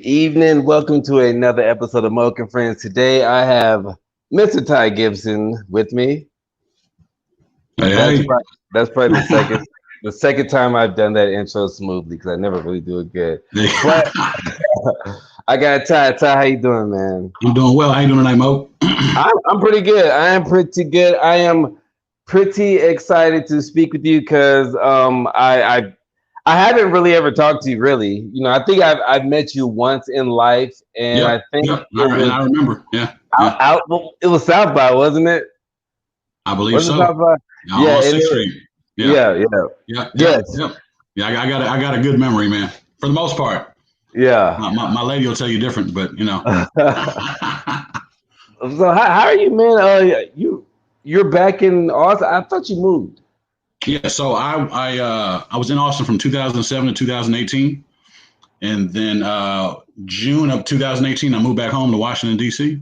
evening. Welcome to another episode of Moke and Friends. Today I have Mr. Ty Gibson with me. Hey, That's hey. probably, that's probably the second time I've done that intro smoothly because I never really do it good. But I got Ty. Ty, how you doing, man? I'm doing well. How you doing tonight, Mo? I'm pretty good. I am pretty good. I am pretty excited to speak with you because I haven't really ever talked to you really. I think I've met you once in life, and I Yep, think yep. it was I remember. Yeah, yeah. well, it was South by, wasn't it? I believe Was it so. South by? Yeah, On and Sixth Street. Yeah, yeah, yeah, yep, yes, yep. Yeah, I got a good memory, man. For the most part. yeah. My lady will tell you different, but So how are you, man? You're back in Austin. I thought you moved. Yeah. So I was in Austin from 2007 to 2018, and then June of 2018 I moved back home to Washington D.C.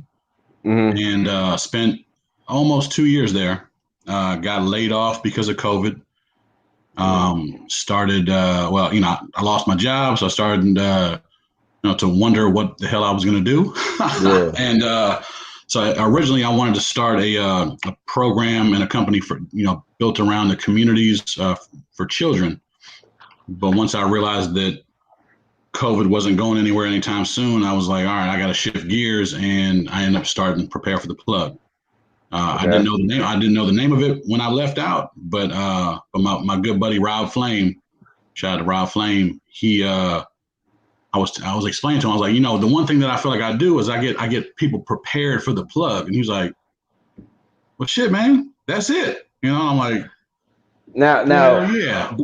Hmm. and spent almost 2 years there. Got laid off because of COVID. Started I lost my job, so I started to wonder what the hell I was going to do. Yeah. And so originally I wanted to start a program and a company for built around the communities for children. But once I realized that COVID wasn't going anywhere anytime soon, I was like, all right, I got to shift gears, and I ended up starting Prepare for the Plug. I Okay. didn't know the name. I didn't know the name of it when I left out, but my good buddy Rob Flame, shout out to Rob Flame. I was explaining to him. I was like, the one thing that I feel like I do is I get people prepared for the plug, and he was like, well, shit, man, that's it. I'm like, Now, hell yeah.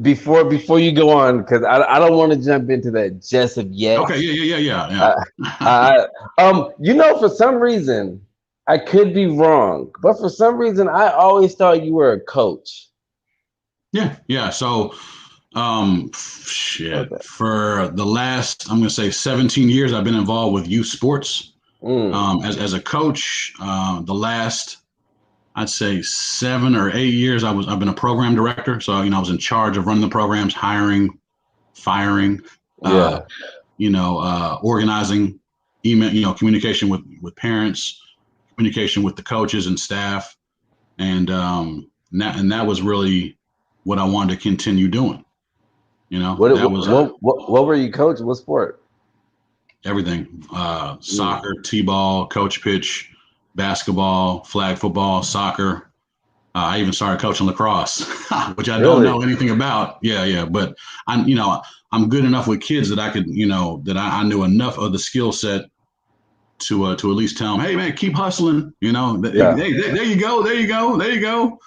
before you go on, because I don't want to jump into that just of yet. Okay, yeah. Uh, for some reason, I could be wrong, but for some reason, I always thought you were a coach. Yeah. So, shit. Okay. For the last, I'm gonna say 17 years, I've been involved with youth sports. Mm. As a coach, the last, I'd say 7 or 8 years, I've been a program director. So I was in charge of running the programs, hiring, firing, uh, Yeah. organizing, email, communication with parents, communication with the coaches and staff, and that was really what I wanted to continue doing. What That what was what were you coaching? What sport? everything: Mm. soccer, t-ball, coach pitch, basketball, flag football, soccer. I even started coaching lacrosse, which I don't Really? know anything about. Yeah, but I'm good enough with kids that I could, that I knew enough of the skill set to at least tell them, hey man, keep hustling. Hey, Yeah. there you go, there you go, there you go.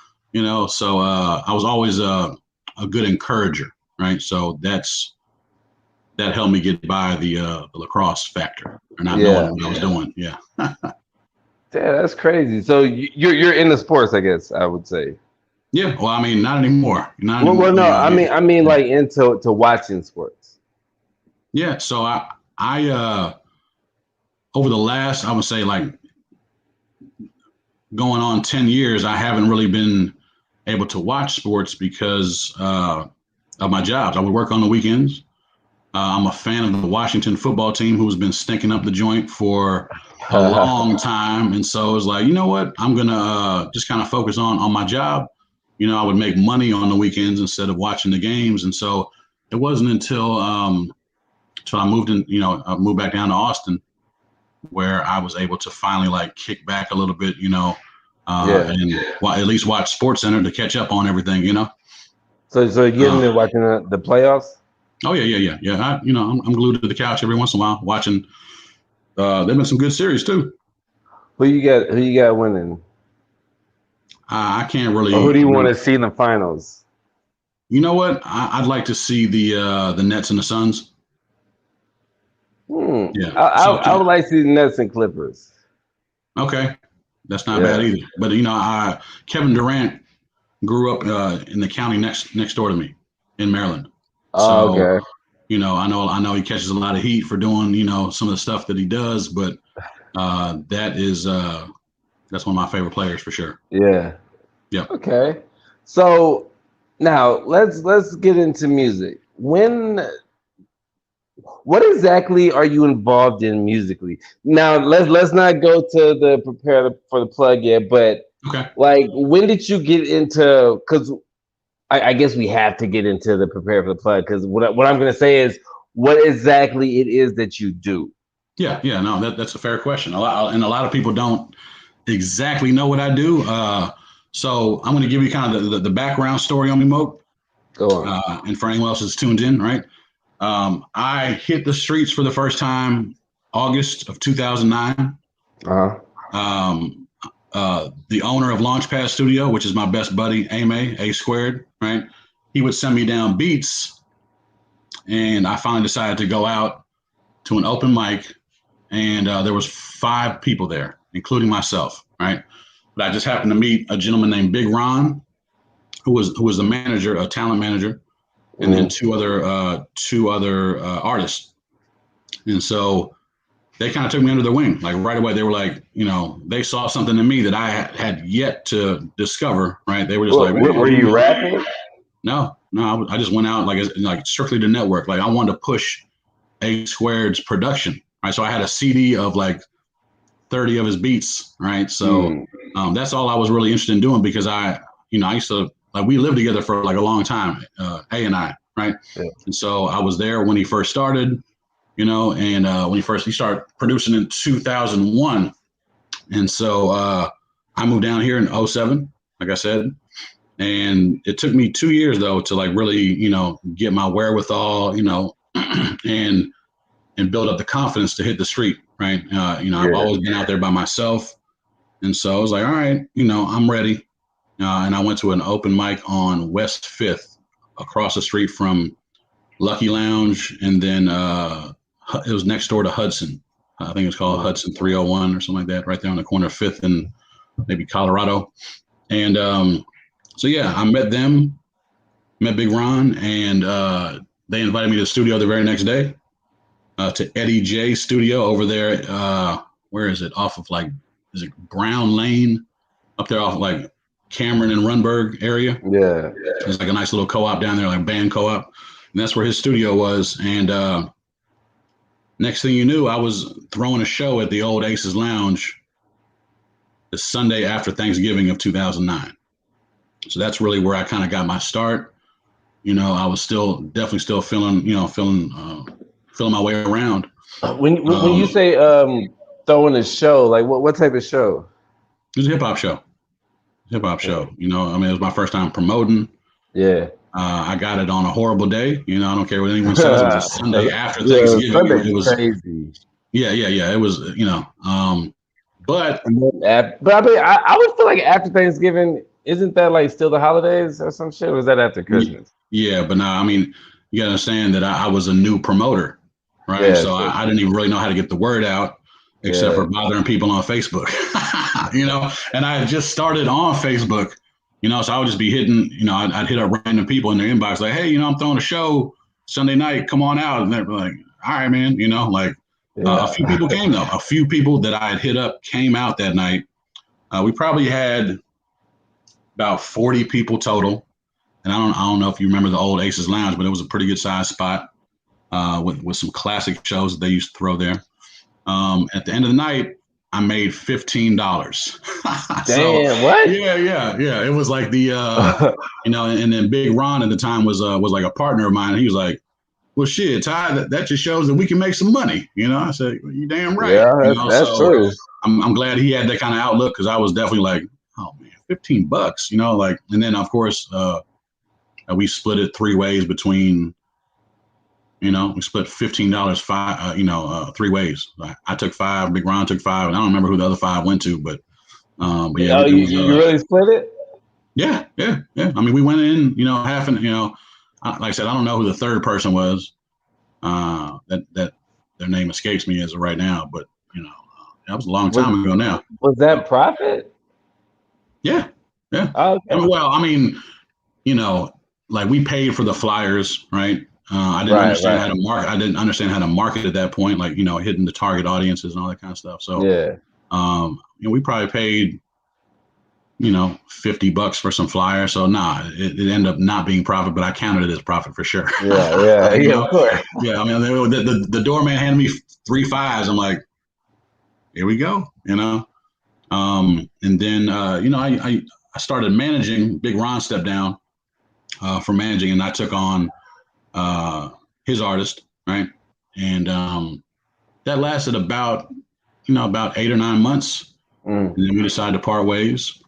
So I was always a good encourager, right? So that helped me get by the lacrosse factor, or not Yeah. knowing what I was doing. Yeah. Yeah, that's crazy. So you're into sports, I guess I would say. Yeah. Well, I mean, not anymore. Not Well, anymore. no, I mean, like into to watching sports. Yeah. So I over the last, I would say, like, going on 10 years, I haven't really been able to watch sports because of my jobs. I would work on the weekends. I'm a fan of the Washington football team, who's been stinking up the joint for a long time. And so it's like, you know what? I'm going to just kind of focus on my job. I would make money on the weekends instead of watching the games. And so it wasn't until I moved in, I moved back down to Austin, where I was able to finally like kick back a little bit, Yeah. and at least watch Sports Center to catch up on everything. So you're getting Uh, there watching the playoffs? oh yeah. I'm glued to the couch every once in a while watching. There've been some good series too. Who you got winning? I can't Or who really. do you want to see in the finals? You know what? I'd like to see the Nets and the Suns. Yeah. I, I So I would like to see the Nets and Clippers. okay, that's not bad Yeah. either. But Kevin Durant grew up in the county next door to me in Maryland. Oh, So okay. I know he catches a lot of heat for doing some of the stuff that he does, but that's one of my favorite players for sure. Yeah. Yep. Okay. So now let's get into music. What exactly are you involved in musically? Now, let's not go to the for the plug yet, but Okay. like, when did you get into? Because I guess we have to get into the prepare for the plug. Because what I'm going to say is what exactly it is that you do. Yeah, yeah, no, that's a fair question. A lot of people don't exactly know what I do. So I'm going to give you kind of the background story on me, Moke, Go on. and for anyone else that's tuned in, right? I hit the streets for the first time August of 2009. Uh-huh. Um, the owner of Launchpad Studio, which is my best buddy, Ame, A Squared, right? He would send me down beats, and I finally decided to go out to an open mic, and there was 5 people there, including myself, right? But I just happened to meet a gentleman named Big Ron, who was the manager, a talent manager, and then Mm. two other artists. And so they kind of took me under their wing. Like right away, they were like, they saw something in me that I had yet to discover. Right? They were just like, man, Were you rapping? no, I just went out like strictly to network. Like I wanted to push A Squared's production. Right? So I had a CD of like 30 of his beats. Right? So Mm. that's all I was really interested in doing because I used to like we lived together for like a long time, A and I, right? Yeah. And so I was there when he first started, and when he started producing in 2001. And so I moved down here in '07, like I said, and it took me 2 years though to like really, get my wherewithal, and build up the confidence to hit the street, right? I've Yeah. always been out there by myself, and so I was like, all right, I'm ready. And I went to an open mic on West 5th, across the street from Lucky Lounge, and then it was next door to Hudson. I think it's called Hudson 301 or something like that, right there on the corner of 5th and maybe Colorado. And so, yeah, I met them, met Big Ron, and they invited me to the studio the very next day, to Eddie J Studio over there. Where is it? Off of is it Brown Lane? Up there off of like Cameron and Runberg area. Yeah. There's like a nice little co-op down there, like band co-op. And that's where his studio was. And next thing you knew, I was throwing a show at the old Aces Lounge the Sunday after Thanksgiving of 2009. So that's really where I kind of got my start. I was definitely still feeling my way around. When you say throwing a show, like what type of show? It was a hip hop show. Hip hop show. It was my first time promoting. Yeah. I got it on a horrible day. I don't care what anyone says. It was a Sunday after Yeah, Thanksgiving. Sunday's It was crazy. yeah. It was but But I mean, I would feel like after Thanksgiving, isn't that like still the holidays or some shit? Or is that after Christmas? yeah, but now you gotta understand that I was a new promoter, right? Yeah, So I didn't even really know how to get the word out except for bothering people on Facebook, And I had just started on Facebook, so I would just be hitting, I'd hit up random people in their inbox like, hey, I'm throwing a show Sunday night, come on out, and they're like, all right, man, a few people came though. A few people that I had hit up came out that night. We probably had about 40 people total. And I don't know if you remember the old Aces Lounge, but it was a pretty good sized spot with some classic shows that they used to throw there. At the end of the night, I made $15. Damn, so, what? Yeah. It was like the and then Big Ron at the time was like a partner of mine. And he was like, well, shit, Ty, that just shows that we can make some money. I said, well, you damn right. Yeah, that's so true. I'm glad he had that kind of outlook because I was definitely like, oh man, $15, and then of course we split it 3 ways between, we split $15 3 ways. I took 5, Big Ron took 5, and I don't remember who the other 5 went to, but yeah. Oh, you really split it? Yeah. I mean, we went in, half and, like I said, I don't know who the third person was. That their name escapes me as of right now, but that was a long time ago now. Was that profit? Yeah. Oh, okay. Like we paid for the flyers, right? I didn't understand how to market. I didn't understand how to market at that point, like hitting the target audiences and all that kind of stuff. So yeah, we probably paid $50 for some flyers. So it ended up not being profit, but I counted it as profit for sure. Yeah, of course. Yeah, I mean, the doorman handed me 3 5s. I'm like, here we go, And then, I started managing. Big Ron stepped down from managing, and I took on his artist, right? And that lasted about 8 or 9 months, and then we decided to part ways.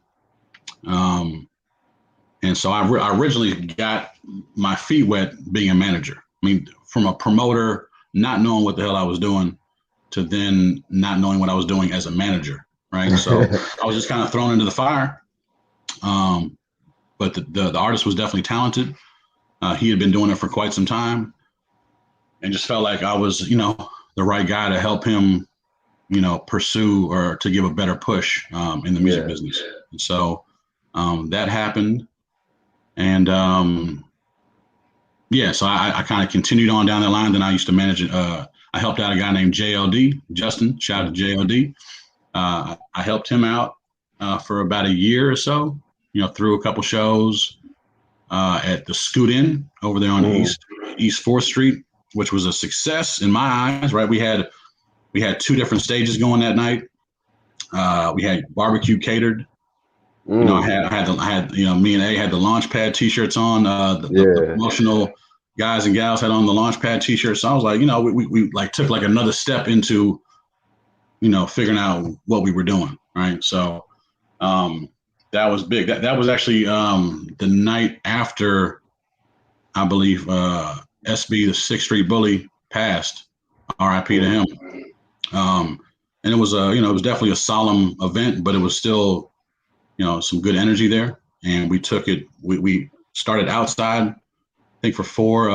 And so I originally got my feet wet being a manager. I mean, from a promoter, not knowing what the hell I was doing, to then not knowing what I was doing as a manager, right? So I was just kind of thrown into the fire. But the artist was definitely talented. He had been doing it for quite some time, and just felt like I was, the right guy to help him, pursue or to give a better push in the music business. And so that happened. And so I kind of continued on down the line. Then I used to manage I helped out a guy named JLD, Justin. Shout out to JLD. I helped him out for about a year or so, through a couple shows at the Scoot Inn over there on East 4th Street, which was a success in my eyes, right? We had 2 different stages going that night. We had barbecue catered. I had me and A had the Launchpad t-shirts on. The promotional guys and gals had on the Launchpad t-shirts. So I was like, we like took like another step into, figuring out what we were doing, right? So that was big. That was actually the night after, I believe, SB, the 6th Street Bully, passed. R.I.P. to him. And it was it was definitely a solemn event, but it was still, some good energy there. And we took it. We started outside, I think, for 4.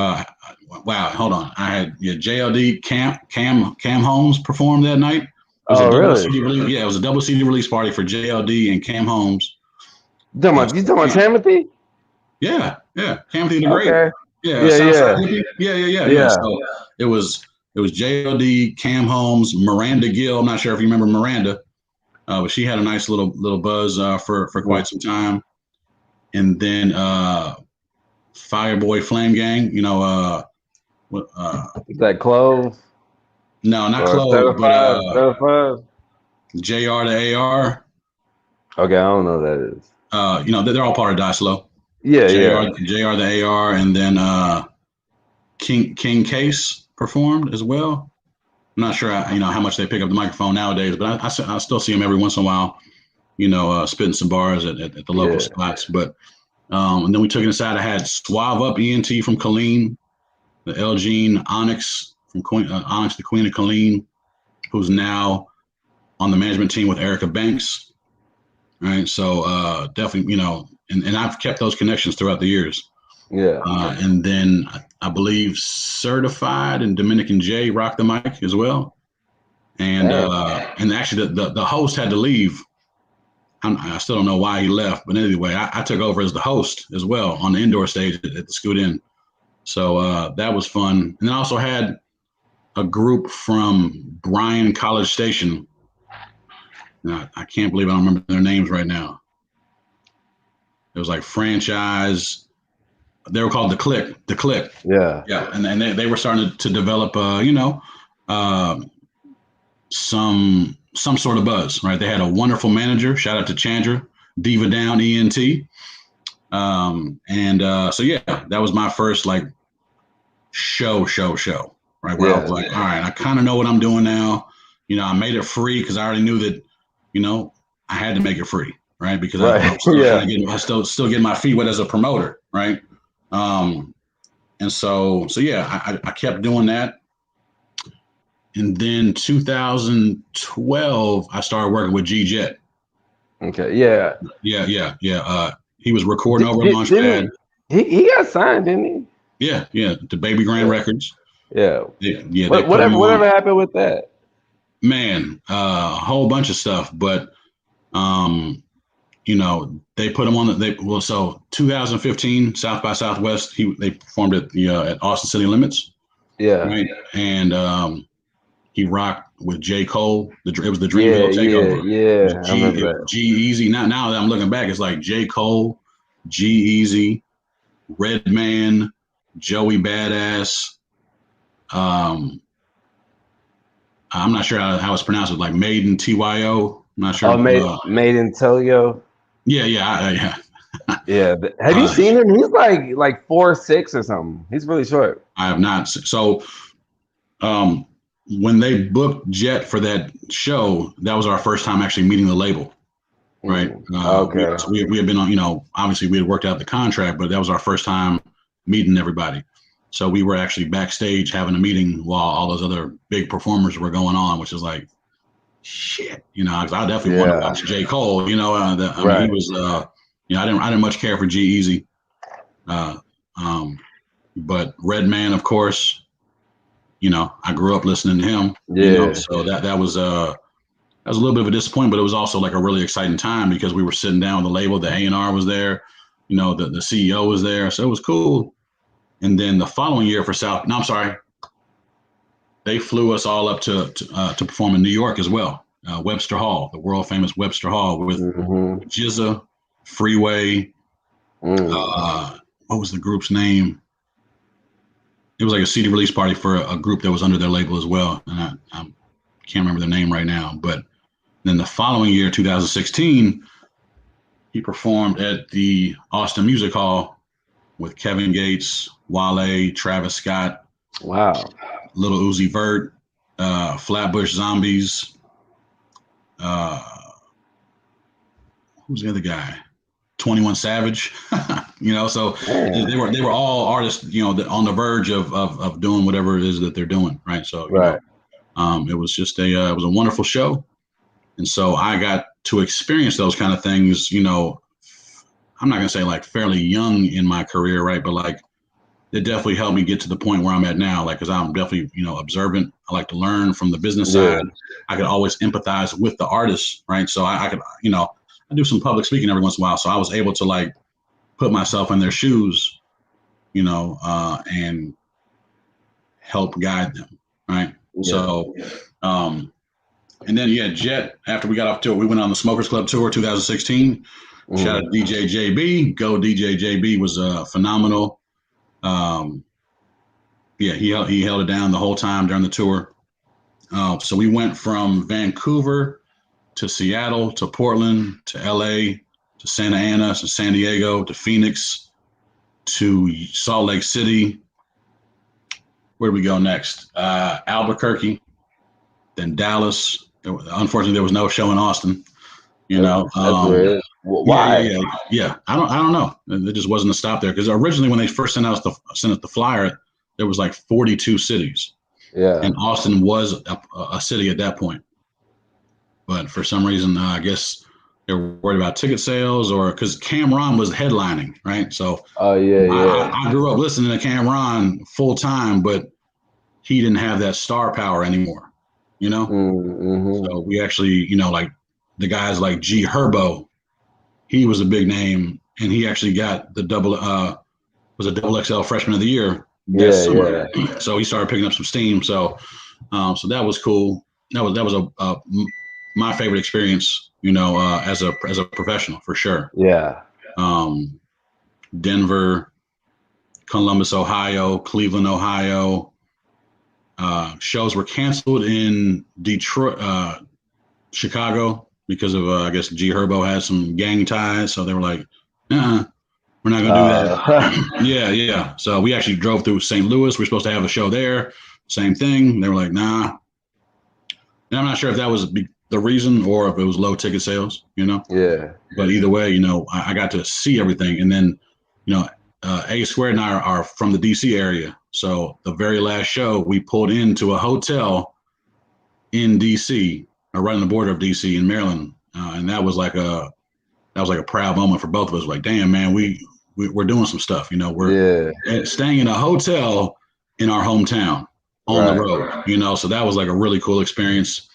Wow, hold on. I had JLD, Cam Holmes performed that night. It was a double CD release. Yeah, it was a double CD release party for JLD and Cam Holmes. You talking about Timothy? Yeah. Timothy the Great. Okay. Yeah. Yeah. So it was JLD, Cam Holmes, Miranda Gill. I'm not sure if you remember Miranda, but she had a nice little buzz for quite some time. And then Fireboy Flame Gang. Is that Clove? No, not Clove, but JR the AR. Okay, I don't know who that is. They're all part of Die Slow. JR the AR, and then King Case performed as well. I'm not sure how much they pick up the microphone nowadays, but I still see him every once in a while, spitting some bars at the local spots. But and then we took it inside. I had Suave Up ENT from Colleen, the Elgene Onyx from Onyx, the Queen of Colleen, who's now on the management team with Erica Banks. Right, so definitely, and I've kept those connections throughout the years. Yeah. And then I believe Certified and Dominican J rocked the mic as well. And actually the host had to leave. I still don't know why he left, but anyway, I took over as the host as well on the indoor stage at the Scoot Inn. So that was fun. And then I also had a group from Bryan College Station. I can't believe I don't remember their names right now. It was like Franchise. They were called The Click. The Click. Yeah. Yeah. And they were starting to develop, some sort of buzz, right? They had a wonderful manager. Shout out to Chandra, Diva Down ENT. So that was my first like show, right? Where I was like, all right, I kind of know what I'm doing now. I made it free because I already knew that, I had to make it free, right? Because I'm still still getting my feet wet as a promoter, right? And so I kept doing that. And then 2012, I started working with G Jet. Okay. Yeah. Yeah. He was recording over Launchpad. He got signed, didn't he? Yeah. To Baby Grand Records. Yeah. Yeah. Whatever happened with that? Man, a whole bunch of stuff, but they put him on so 2015 South by Southwest, they performed at Austin City Limits. Yeah. Right. And he rocked with J. Cole. It was the Yeah, Dreamville yeah, takeover. It was yeah. I remember that. G Easy. Now that I'm looking back, it's like J. Cole, G Easy, Redman, Joey Badass. Um, I'm not sure how it's pronounced. It's like Maiden TYO. I'm not sure. Oh, made in Tokyo. Yeah. Yeah. Have you Uh, seen him? He's like 4'6" or something. He's really short. I have not. So um, when they booked Jet for that show, that was our first time actually meeting the label. Right. Okay. We had been on, obviously we had worked out the contract, but that was our first time meeting everybody. So we were actually backstage having a meeting while all those other big performers were going on, which is like, shit, 'cause I definitely want to Yeah. watch J. Cole, I mean, he Right. was, I didn't much care for G Easy. Uh, um, but Redman, of course, I grew up listening to him, Yeah. so that was a little bit of a disappointment, but it was also like a really exciting time because we were sitting down with the label. The A&R was there, the CEO was there, so it was cool. And then the following year for South, no, I'm sorry, they flew us all up to perform in New York as well. Webster Hall, the world famous Webster Hall with Mm-hmm. GZA, Freeway. Mm. Uh, what was the group's name? It was like a CD release party for a group that was under their label as well, and I can't remember the name right now, but. Then the following year, 2016, he performed at the Austin Music Hall with Kevin Gates, Wale, Travis Scott, Wow. Little Uzi Vert, Flatbush Zombies. Uh, who's the other guy? 21 Savage. So Man. they were all artists, on the verge of doing whatever it is that they're doing, right? So Right. it was just it was a wonderful show, and so I got to experience those kind of things, I'm not going to say like fairly young in my career, right? But like it definitely helped me get to the point where I'm at now. Like, cause I'm definitely, observant. I like to learn from the business Yeah. side. I could always empathize with the artist, right? So I could, I do some public speaking every once in a while. So I was able to like put myself in their shoes, and help guide them, right? Yeah. So, um, and then yeah, Jet. After we got off tour, we went on the Smokers Club tour, 2016. Shout out to Mm. DJ JB. Go DJ JB was phenomenal. Um, yeah, he held it down the whole time during the tour. So we went from Vancouver to Seattle to Portland to LA to Santa Ana to San Diego to Phoenix to Salt Lake City. Where do we go next? Albuquerque, then Dallas. Unfortunately, there was no show in Austin. That's weird. Yeah, yeah, Why? yeah, yeah. I don't know. There just wasn't a stop there because originally when they first sent us the flyer, there was like 42 cities, Yeah. and Austin was a city at that point. But for some reason, I guess they were worried about ticket sales or because Cameron was headlining, right? So Oh yeah, yeah. I grew up listening to Cameron full time, but he didn't have that star power anymore, you know. Mm-hmm. So we actually, like the guys like G Herbo, he was a big name, and he actually got the was a double XL freshman of the year that Yeah, summer. yeah. So he started picking up some steam. So that was cool. That was my favorite experience, as a professional for sure. Yeah. Um, Denver, Columbus, Ohio, Cleveland, Ohio. Shows were canceled in Detroit, Chicago because of I guess G Herbo had some gang ties, so they were like, we're not gonna do Uh, that. Yeah. So we actually drove through St. Louis. We are supposed to have a show there. Same thing. They were like, nah. And I'm not sure if that was the reason or if it was low ticket sales. yeah. But either way, I got to see everything. And then, A Squared and I are from the DC area. So the very last show, we pulled into a hotel in DC, or right on the border of DC in Maryland. And that was like a proud moment for both of us. Like, damn, man, we're doing some stuff. We're Yeah. staying in a hotel in our hometown on the Right. road. So that was like a really cool experience.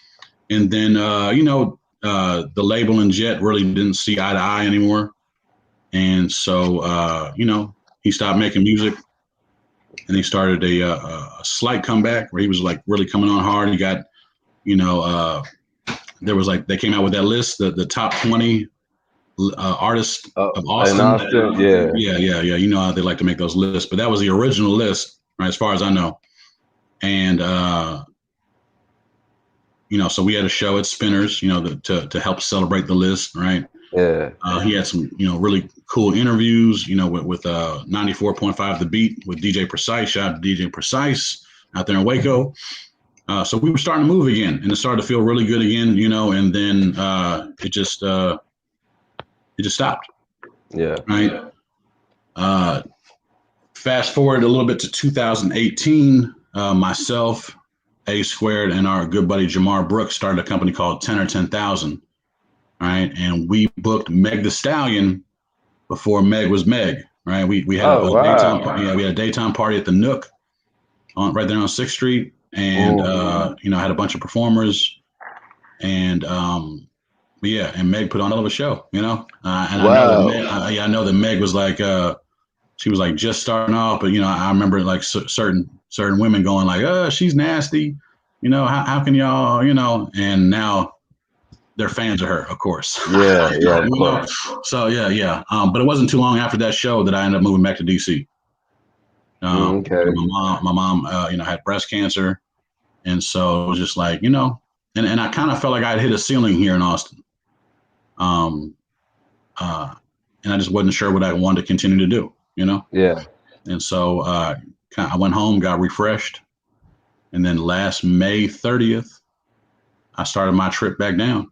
And then, the label and Jet really didn't see eye to eye anymore. And so, he stopped making music and he started a slight comeback where he was like really coming on hard. He got you know, there was like they came out with that list, the top 20 artists of In Austin. Austin, yeah. Yeah. You know how they like to make those lists, but that was the original list, right? As far as I know. And you know, so we had a show at Spinners, you know, to help celebrate the list, right? Yeah. He had some, you know, really cool interviews, you know, with 94.5 The Beat with DJ Precise. Shout out to DJ Precise out there in Waco. So we were starting to move again, and it started to feel really good again, you know. And then it just stopped. Yeah. Right. Fast forward a little bit to 2018. Myself, A Squared, and our good buddy Jamar Brooks started a company called 10 or 10,000. Right, and we booked Meg the Stallion before Meg was Meg. Right, we had Oh, a wow. daytime party. Yeah, we had a daytime party at the Nook right there on 6th Street, and you know, I had a bunch of performers, and but yeah, and Meg put on a hell of a show, you know. And I know that Wow. Meg, I know that Meg was like, she was like just starting off, but you know, I remember like certain women going like, she's nasty, you know, how can y'all, you know, and now they're fans of her, of course. Yeah, yeah, of You know? course. So yeah. But it wasn't too long after that show that I ended up moving back to DC. Okay. You know, my mom, you know, had breast cancer, and so it was just like, you know, and I kind of felt like I'd hit a ceiling here in Austin. Um, and I just wasn't sure what I wanted to continue to do, you know. Yeah. And so I went home, got refreshed, and then last May 30th, I started my trip back down.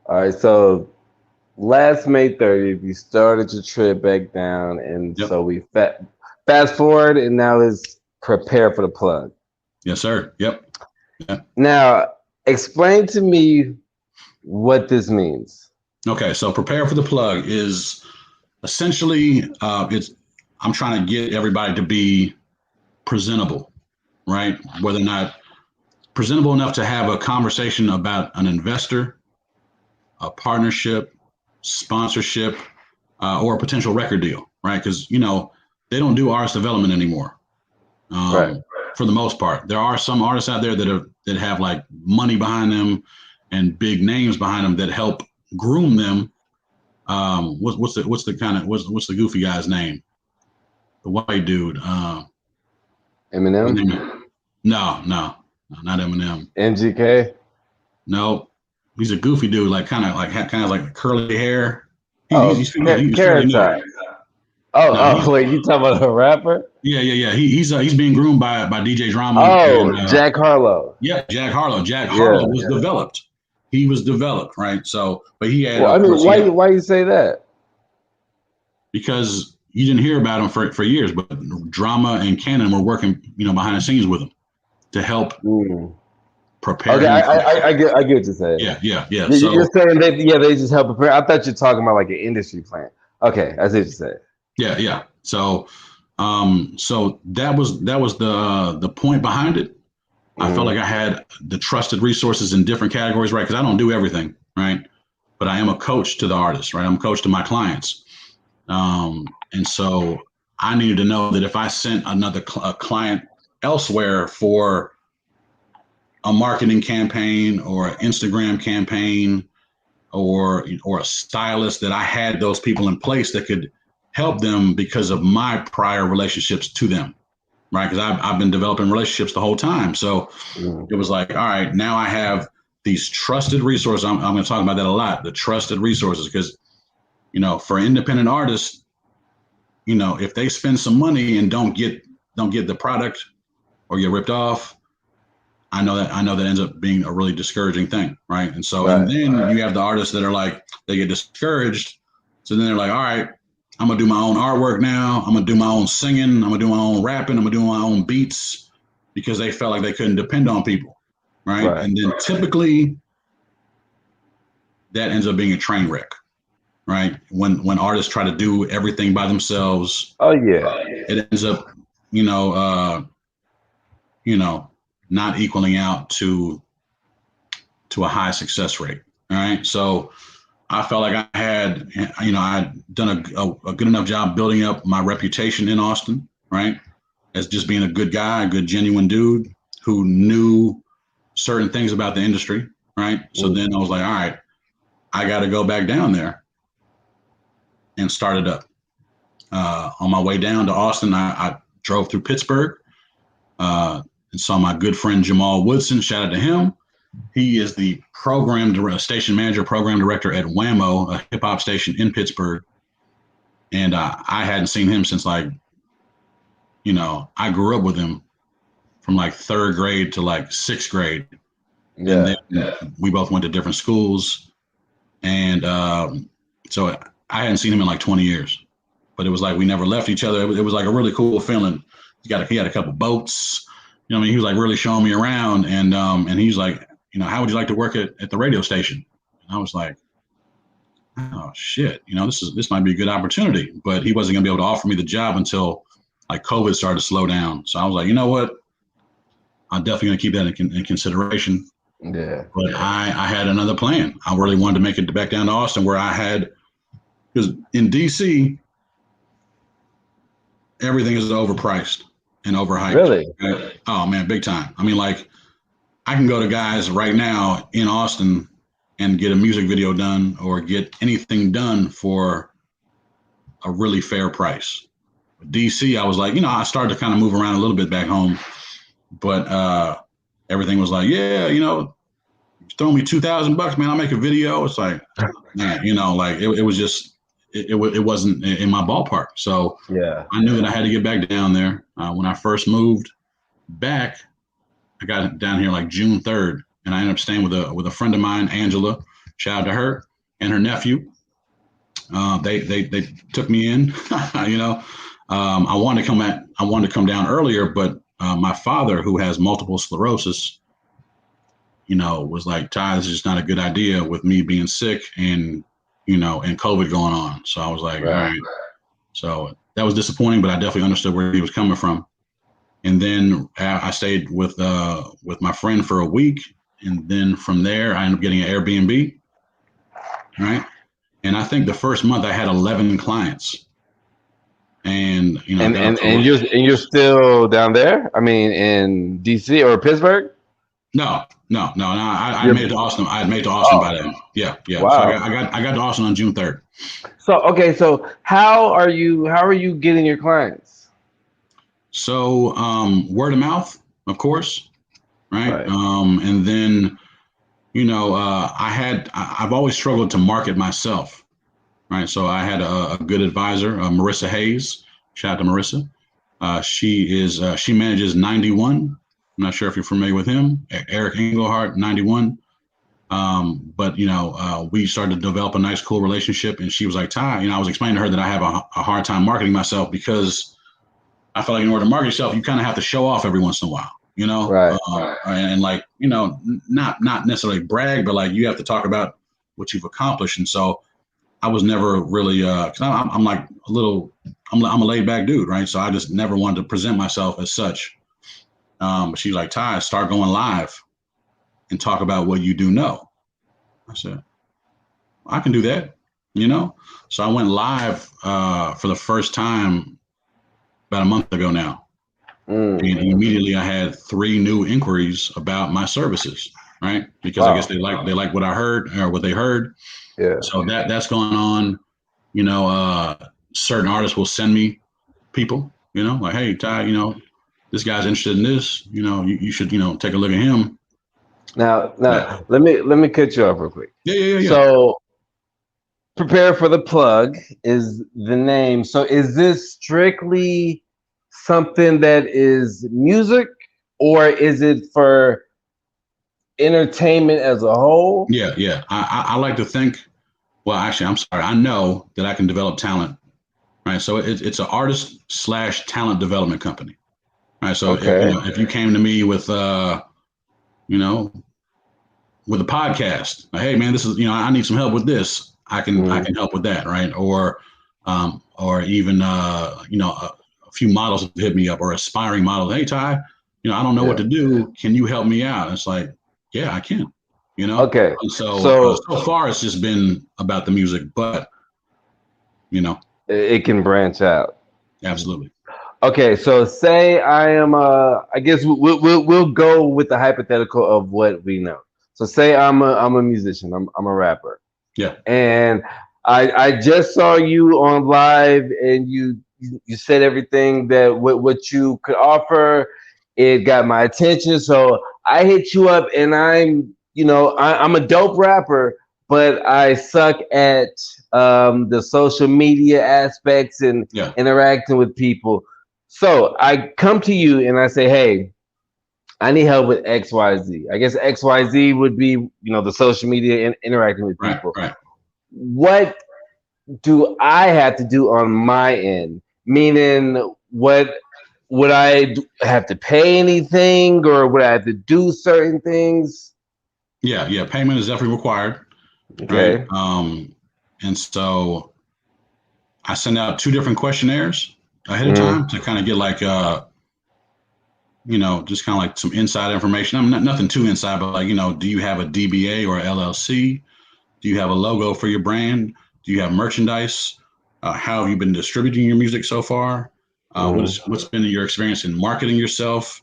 All right. So last May 30th, you started your trip back down, and Yep. so we fast forward, and now it's prepare for the plug. Yes, sir. Yep. Now, explain to me what this means. Okay, so prepare for the plug is essentially I'm trying to get everybody to be presentable, right? Whether or not presentable enough to have a conversation about an investor, a partnership, sponsorship, or a potential record deal, right? Because you know they don't do artist development anymore. Right. For the most part, there are some artists out there that have like money behind them and big names behind them that help groom them. What's the goofy guy's name? The white dude. Eminem, No, not Eminem. MGK. No, he's a goofy dude, like kind of like curly hair. Oh, He's fairly Carrot new. Top. Oh, No, wait, you talking about a rapper? yeah. He's being groomed by DJ Drama Oh, and Jack Harlow. yeah, Jack Harlow. Jack Yeah. Harlow was developed. He was developed, right? So, but he had, Well, I of mean, course, why you say that? because you didn't hear about him for years, but Drama and Cannon were working, you know, behind the scenes with him to help prepare Okay, him. I get what you're saying. Yeah. You're saying they just help prepare. I thought you're talking about like an industry plan. Okay, I see what you're saying. Yeah. So, so that was the point behind it. I felt like I had the trusted resources in different categories, right? Because I don't do everything, right? But I am a coach to the artists, right? I'm a coach to my clients. And so I needed to know that if I sent a client elsewhere for a marketing campaign or an Instagram campaign or a stylist, that I had those people in place that could help them because of my prior relationships to them, right? Because I've been developing relationships the whole time. So it was like, all right, now I have these trusted resources. I'm going to talk about that a lot, the trusted resources, because, you know, for independent artists, you know, if they spend some money and don't get the product or get ripped off, I know that ends up being a really discouraging thing, right? And so, and then you have the artists that are like, they get discouraged. So then they're like, all right, I'm gonna do my own artwork now. I'm gonna do my own singing. I'm gonna do my own rapping. I'm gonna do my own beats, because they felt like they couldn't depend on people, right? And then typically that ends up being a train wreck, right? When artists try to do everything by themselves, it ends up, not equaling out to a high success rate. All right. So I felt like I had, I'd done a good enough job building up my reputation in Austin, right? As just being a good guy, a good, genuine dude who knew certain things about the industry, right? So then I was like, all right, I got to go back down there and start it up. On my way down to Austin, I drove through Pittsburgh and saw my good friend Jamal Woodson. Shout out to him. He is the station manager, program director at Whammo, a hip hop station in Pittsburgh. And I hadn't seen him since I grew up with him from like third grade to like sixth grade. Yeah. And then we both went to different schools. And so I hadn't seen him in like 20 years. But it was like we never left each other. It was like a really cool feeling. He had a couple boats. He was like really showing me around. And he's like, how would you like to work at the radio station? And I was like, oh shit, this might be a good opportunity. But he wasn't gonna be able to offer me the job until like COVID started to slow down. So I was like, you know what? I'm definitely gonna keep that in consideration. Yeah. But I had another plan. I really wanted to make it back down to Austin, where because in DC, everything is overpriced and overhyped. Really? Oh man, big time. I mean, like I can go to guys right now in Austin and get a music video done or get anything done for a really fair price. DC, I was like, I started to kind of move around a little bit back home, but everything was like, yeah, throw me $2,000, man, I'll make a video. It's like, man, like it was just, it wasn't in my ballpark. So yeah, I knew that I had to get back down there. When I first moved back, I got down here like June 3rd, and I ended up staying with a friend of mine, Angela. Shout out to her and her nephew. They took me in. I wanted to come down earlier, but my father, who has multiple sclerosis, was like, Ty, this is just not a good idea with me being sick and and COVID going on. So I was like, all right. So that was disappointing, but I definitely understood where he was coming from. And then I stayed with my friend for a week. And then from there, I ended up getting an Airbnb. Right. And I think the first month I had 11 clients. And, and you're still down there? I mean, in DC or Pittsburgh? No. I made it to Austin. I had made it to Austin by then. Yeah. Wow. So I got to Austin on June 3rd. So how are you getting your clients? So word of mouth, of course, right? And then, I've always struggled to market myself, right? So I had a good advisor, Marissa Hayes. Shout out to Marissa. She manages 91. I'm not sure if you're familiar with him. Eric Engelhardt, 91. But we started to develop a nice, cool relationship, and she was like, Ty, I was explaining to her that I have a hard time marketing myself because I feel like in order to market yourself, you kind of have to show off every once in a while, Right. And like, not necessarily brag, but like you have to talk about what you've accomplished. And so I was never really, cause I'm like I'm a laid back dude, right? So I just never wanted to present myself as such. But she's like, Ty, start going live and talk about what you do know. I said, I can do that, So I went live for the first time about a month ago now. And immediately I had 3 new inquiries about my services, right? Because I guess they like what I heard or what they heard. Yeah. So that's going on. Certain artists will send me people, like, hey, Ty, this guy's interested in this, you should, take a look at him. Now let me cut you off real quick. Yeah. So Prepare for the Plug is the name. So is this strictly something that is music, or is it for entertainment as a whole? Yeah. I like to think, well, actually, I'm sorry. I know that I can develop talent, right? So it's an artist / talent development company, right? So if you came to me with, with a podcast, like, hey man, this is, I need some help with this. I can help with that, right? Or even a few models have hit me up, or aspiring models. Hey Ty, I don't know what to do. Can you help me out? It's like, yeah, I can. Okay. And so far it's just been about the music, but it can branch out. Absolutely. Okay, so say I am I guess we'll go with the hypothetical of what we know. So say I'm a musician. I'm a rapper. Yeah. And I just saw you on live, and you said everything that what you could offer. It got my attention, so I hit you up, and I'm a dope rapper, but I suck at the social media aspects and Yeah. interacting with people. So I come to you and I say, hey, I need help with XYZ. I guess XYZ would be, the social media and interacting with Right. people. Right. What do I have to do on my end? Meaning, what would have to pay anything, or would I have to do certain things? Yeah. Yeah. Payment is definitely required. Right. Okay. And so I send out two different questionnaires ahead of Hmm. time to kind of get like just kind of like some inside information. I'm not nothing too inside, but like, do you have a DBA or LLC? Do you have a logo for your brand? Do you have merchandise? How have you been distributing your music so far? Hmm. What's been your experience in marketing yourself?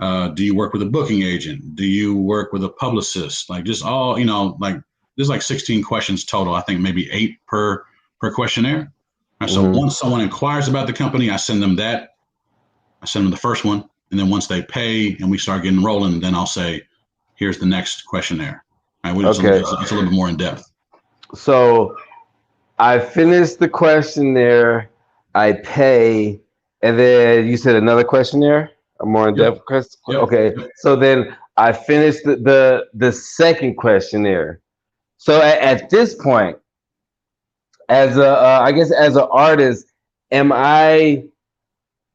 Do you work with a booking agent? Do you work with a publicist? Like just all, like there's like 16 questions total. I think maybe 8 per questionnaire. Right, so Hmm. once someone inquires about the company, I send them that. I send them the first one, and then once they pay and we start getting rolling, then I'll say, "Here's the next questionnaire." Right, Okay. it's a little bit more in depth. So I finished the questionnaire, I pay, and then you said another questionnaire, a more in Yep, depth question. yep, Okay, yep. so then I finished the second questionnaire. So at this point, as a I guess as an artist, am I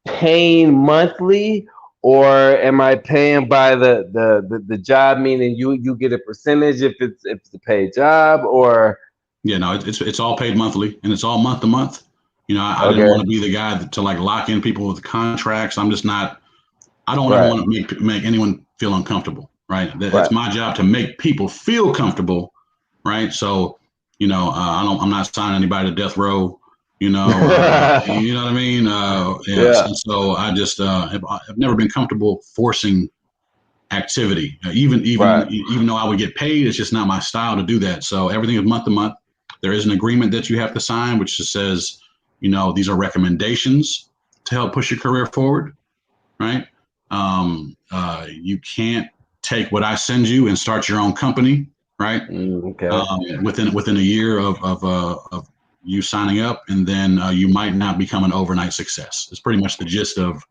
paying monthly, or am I paying by the job? Meaning you get a percentage if it's a paid job, or Yeah, no, it's all paid monthly, and it's all month to month. I didn't want okay, to be the guy to like lock in people with contracts. I'm just not. I don't ever right, want to make anyone feel uncomfortable. Right. It's right. my job to make people feel comfortable. Right. So, I'm not signing anybody to death row. You know what I mean. Yes. Yeah, And so I just have never been comfortable forcing activity. Even though I would get paid, it's just not my style to do that. So everything is month to month. There is an agreement that you have to sign, which just says, these are recommendations to help push your career forward, right? You can't take what I send you and start your own company, right? okay, Within a year of you signing up, and then you might not become an overnight success. It's pretty much the gist of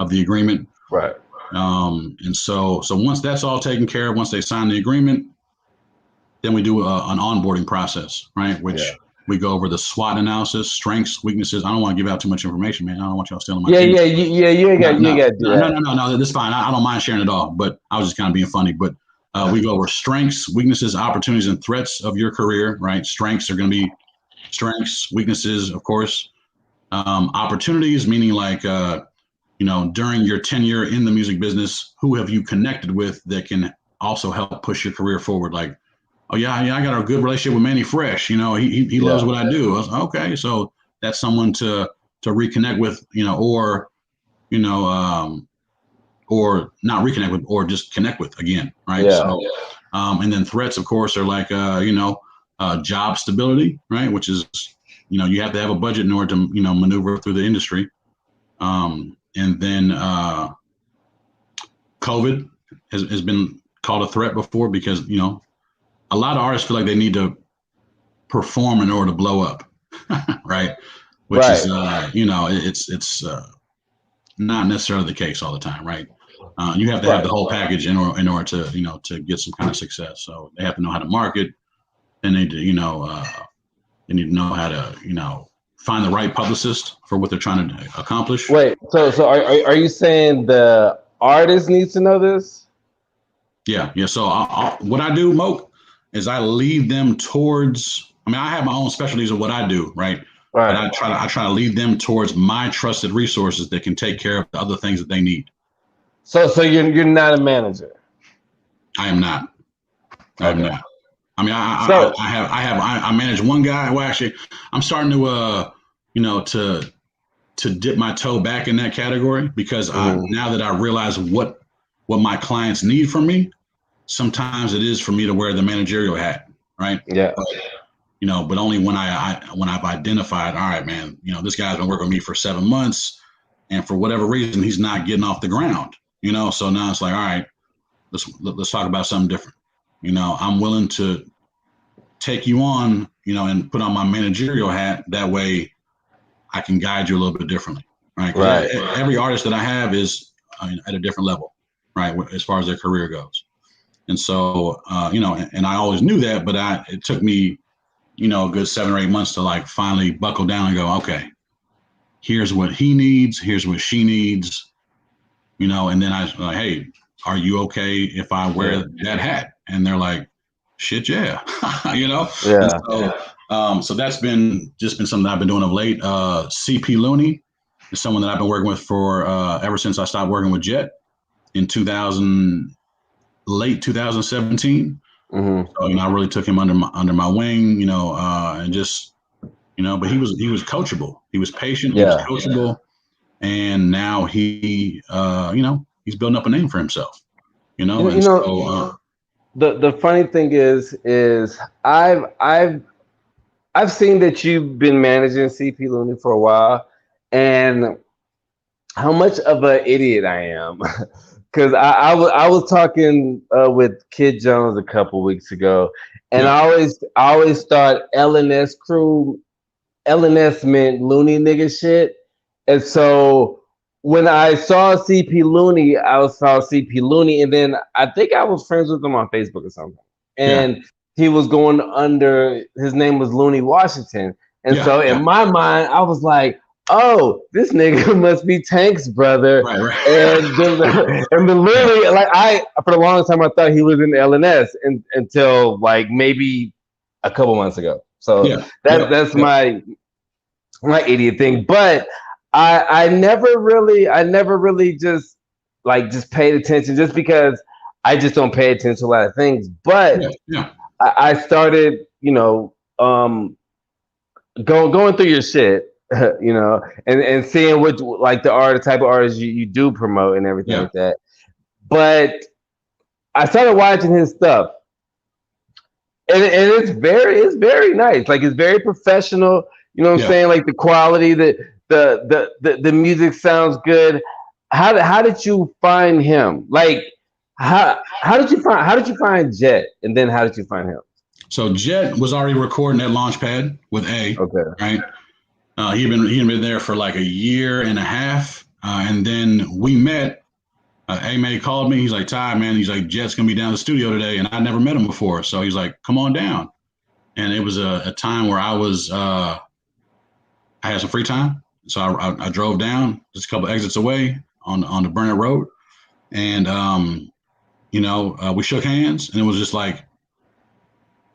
the agreement. right, And so once that's all taken care of, once they sign the agreement, then we do an onboarding process, right? yeah, Which we go over the SWOT analysis, strengths, weaknesses. I don't want to give out too much information, man. I don't want y'all stealing my yeah, juice. yeah, yeah. You ain't No, got you ain't no, got to do no, no, that. no, no, no. That's fine. I don't mind sharing it all, but I was just kind of being funny. But we go over strengths, weaknesses, opportunities, and threats of your career, right? Strengths are going to be strengths, weaknesses, of course. Opportunities, meaning like, during your tenure in the music business, who have you connected with that can also help push your career forward? Like, oh yeah, I got a good relationship with Manny Fresh. He loves Yeah, what I do. I was, okay, so that's someone to reconnect with, you know, um, or not reconnect with, or just connect with again, right? yeah, So, and then threats, of course, are like, job stability, right? Which is, you have to have a budget in order to, maneuver through the industry. And then COVID has been called a threat before because, a lot of artists feel like they need to perform in order to blow up, right? Which is, right. it's not necessarily the case all the time, right? You have to have Right. the whole package in order to, to get some kind of success. So they have to know how to market. They need to, they need to know how to, find the right publicist for what they're trying to accomplish. Wait. So are you saying the artist needs to know this? Yeah, yeah. So what I do, Moke, is I lead them towards. I mean, I have my own specialties of what I do, right? But Right. I try to lead them towards my trusted resources that can take care of the other things that they need. So you're not a manager. I am not. I am Okay. not. I mean, So I manage one guy. Well, actually, I'm starting to, to to dip my toe back in that category because now that I realize what my clients need from me, sometimes it is for me to wear the managerial hat, right? Yeah. But only when I've identified, all right, man, this guy's been working with me for 7 months, and for whatever reason, he's not getting off the ground, So now it's like, all right, let's talk about something different. I'm willing to take you on, and put on my managerial hat. That way, I can guide you a little bit differently, right? Right. Every artist that I have is at a different level, right, as far as their career goes. And so, and I always knew that, but it took me, a good 7 or 8 months to like finally buckle down and go, okay, here's what he needs, here's what she needs, and then I was like, hey, are you okay if I wear that hat? And they're like, shit, yeah, Yeah. And so that's been something I've been doing of late. CP Looney is someone that I've been working with for ever since I stopped working with Jet in late 2017. So, I really took him under my wing, and just, but he was coachable. He was patient. He was coachable. And now he's building up a name for himself, The funny thing is I've seen that you've been managing CP Looney for a while, and how much of an idiot I am. Because I was talking with Kid Jones a couple weeks ago, and I always thought LNS crew, LNS meant loony nigga shit, and so when I saw CP Looney, I saw CP Looney, and then I think I was friends with him on Facebook or something, and he was going under, his name was Looney Washington, and so in my mind I was like, oh, this nigga must be Tank's brother. Right. And then literally, like, for a long time I thought he was in LNS until like maybe a couple months ago. So that's my idiot thing. But I never really just paid attention, just because I just don't pay attention to a lot of things. But I started, going through your shit. And seeing what like the type of artists you do promote and everything like that. But I started watching his stuff, and it's very nice. Like, it's very professional. You know what I'm saying? Like, the quality, the music sounds good. How did you find him? Like, how did you find Jet, and then how did you find him? So Jet was already recording at Launchpad with A. Okay. Right. He'd been there for like a year and a half, and then we met. A-May called me. He's like, Ty, man. He's like, Jet's gonna be down in the studio today, and I never met him before, so he's like, come on down. And it was a time where I had some free time, so I drove down just a couple exits away on the Burnett Road, and we shook hands, and it was just like,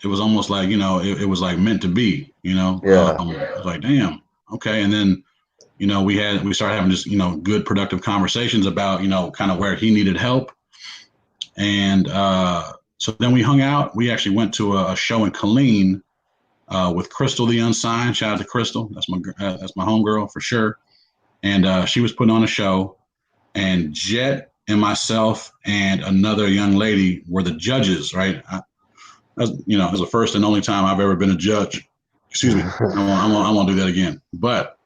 it was almost like, it was like meant to be, it was like, damn. Okay. And then, we started having just, good productive conversations about, kind of where he needed help. And so then we hung out. We actually went to a show in Killeen with Crystal the Unsigned. Shout out to Crystal. That's my homegirl for sure. And she was putting on a show, and Jet and myself and another young lady were the judges, right? It was the first and only time I've ever been a judge. Excuse me. I won't do that again. But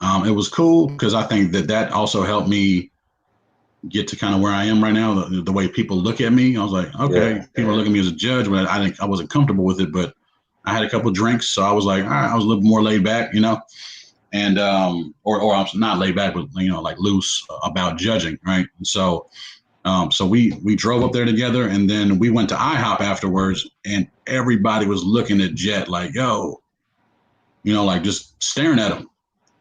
it was cool because I think that also helped me get to kind of where I am right now. The way people look at me, I was like, okay, people look at me as a judge, but I think I wasn't comfortable with it. But I had a couple of drinks, so I was like, all right, I was a little more laid back, and or I'm not laid back, but like loose about judging, right? And so we drove up there together, and then we went to IHOP afterwards, and everybody was looking at Jet like, yo, like just staring at him.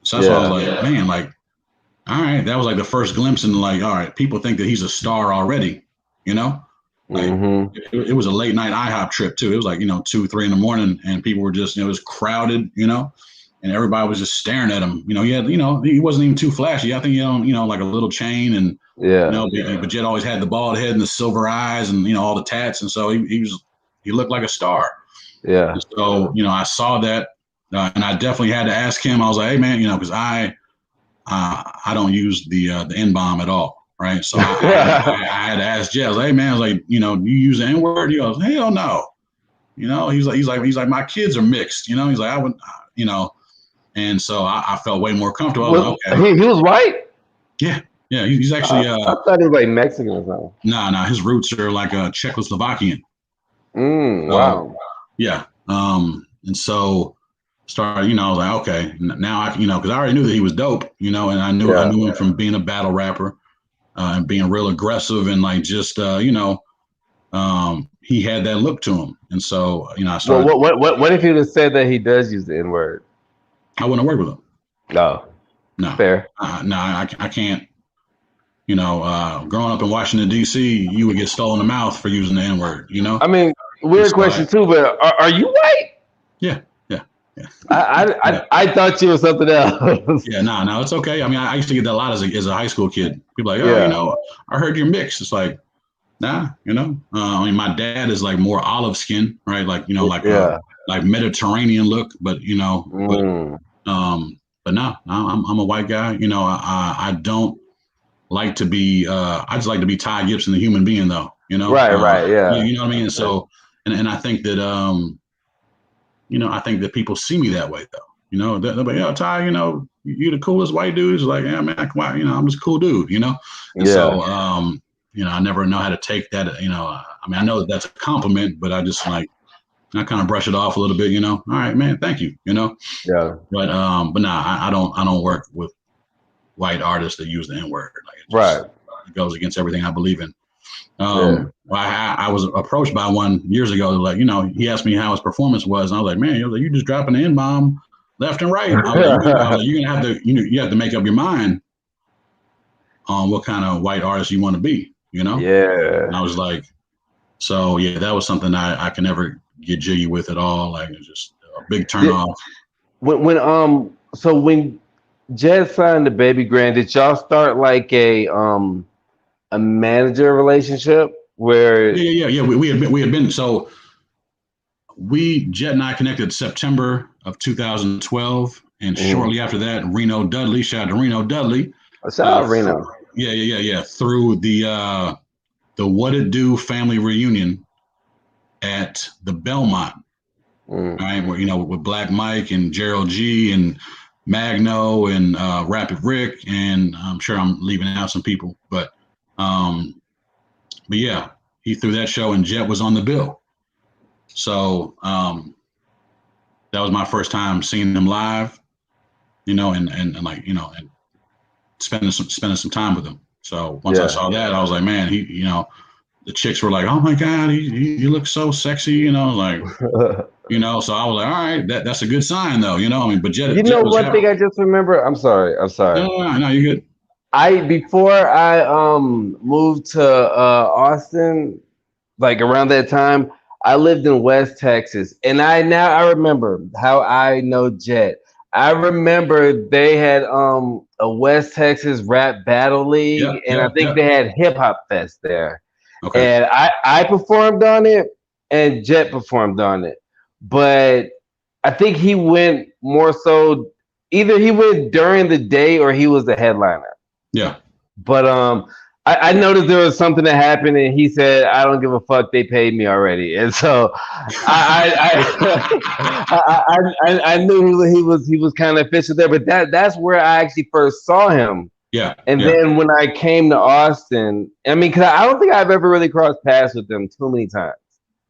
So that's why I was like, man, like, all right, that was like the first glimpse into like, all right, people think that he's a star already, Like, it was a late night IHOP trip too. It was like, 2, 3 in the morning, and people were just, it was crowded, and everybody was just staring at him. He had, he wasn't even too flashy. I think, like a little chain, and but Jet always had the bald head and the silver eyes and all the tats, and so he looked like a star. Yeah. And so I saw that, and I definitely had to ask him. I was like, hey man, because I I don't use the N-bomb at all, right? So I had to ask Jet. I was like, hey man, I was like, you know, do you use the N-word? He goes, hell no. You know, he's like, my kids are mixed. You know, he's like, I would, you know, and so I felt way more comfortable. I was Well, like, okay, he was white. yeah, yeah. He's actually, I thought he was like Mexican or something. nah. His roots are like Czechoslovakian. So Wow. yeah, and so started, you know, I was like, okay, now I, you know, because I already knew that he was dope, you know, and I Yeah. knew him from being a battle rapper and being real aggressive and like just, you know, he had that look to him, and so you know, I Well, started. what if he would have said that he does use the N word? I wouldn't work with him. No, No, fair. no, I can't. You know, growing up in Washington D.C., you would get stolen the mouth for using the N word. You know, I mean, and weird so question too, but are you white? yeah, yeah, yeah, yeah. I thought you were something else. Yeah, no, it's okay. I mean, I used to get that a lot as a high school kid. People like, oh, you Yeah. know, I heard you're mixed. It's like, nah, you know. I mean, my dad is like more olive skin, right? Like, you know, Yeah. like Mediterranean look, but you know, Mm. but no, I'm a white guy. You know, I don't like to be. I just like to be Ty Gibson, the human being, though. You know, Right. Yeah. you know what I mean. And so, and I think that you know, I think that people see me that way, though. You know, they'll be, oh, Ty, you know, you're the coolest white dude. It's like, yeah, man, come on, you know, I'm just a cool dude, you know? And Yeah. so, you know, I never know how to take that, you know, I mean, I know that that's a compliment, but I just like, I kind of brush it off a little bit, you know? All right, man, thank you, you know? Yeah. But nah, I don't work with white artists that use the N word. Like it Right. just, it goes against everything I believe in. Yeah. Well, I was approached by one years ago. Like, you know, he asked me how his performance was, and I was like, man, he was like, you just dropping the N-bomb left and right. I was like, you're gonna have to, you know, you have to make up your mind on what kind of white artist you want to be, you know. And I Yeah. was like, so yeah, that was something I can never get jiggy with at all. Like it's just a big turn Did, off. when Jed signed the Baby Grand, did y'all start like a manager relationship where Yeah. We had been so Jet and I connected September of 2012, and mhm. shortly after that, Reno Dudley, shout out to Reno Dudley, Shout out Reno. through the What It Do family reunion at the Belmont, Mm. right? Where you know with Black Mike and Gerald G and Magno and Rapid Rick, and I'm sure I'm leaving out some people, um, but yeah, he threw that show, and Jet was on the bill. So that was my first time seeing him live, you know, and like, you know, and spending some time with him. So once I Yeah. saw that, I was like, man, he, you know, the chicks were like, oh my God, he looks so sexy, you know, like, you know, so I was like, all right, that's a good sign though, you know, I mean, but You Jet know was one happy. thing I just remember? I'm sorry. I'm sorry. No, you're good. I before I moved to Austin, like around that time, I lived in West Texas, and I remember how I know Jet. I remember they had a West Texas rap battle Yep, league, and I yep, think yep. they had hip hop fest there, Okay. and I performed on it, and Jet performed on it, but I think he went more so either he went during the day or he was the headliner. Yeah. But I noticed there was something that happened, and he said, "I don't give a fuck. They paid me already." And so I knew he was kind of official there. But that's where I actually first saw him. Yeah, And yeah, then when I came to Austin, I mean, because I don't think I've ever really crossed paths with him too many times.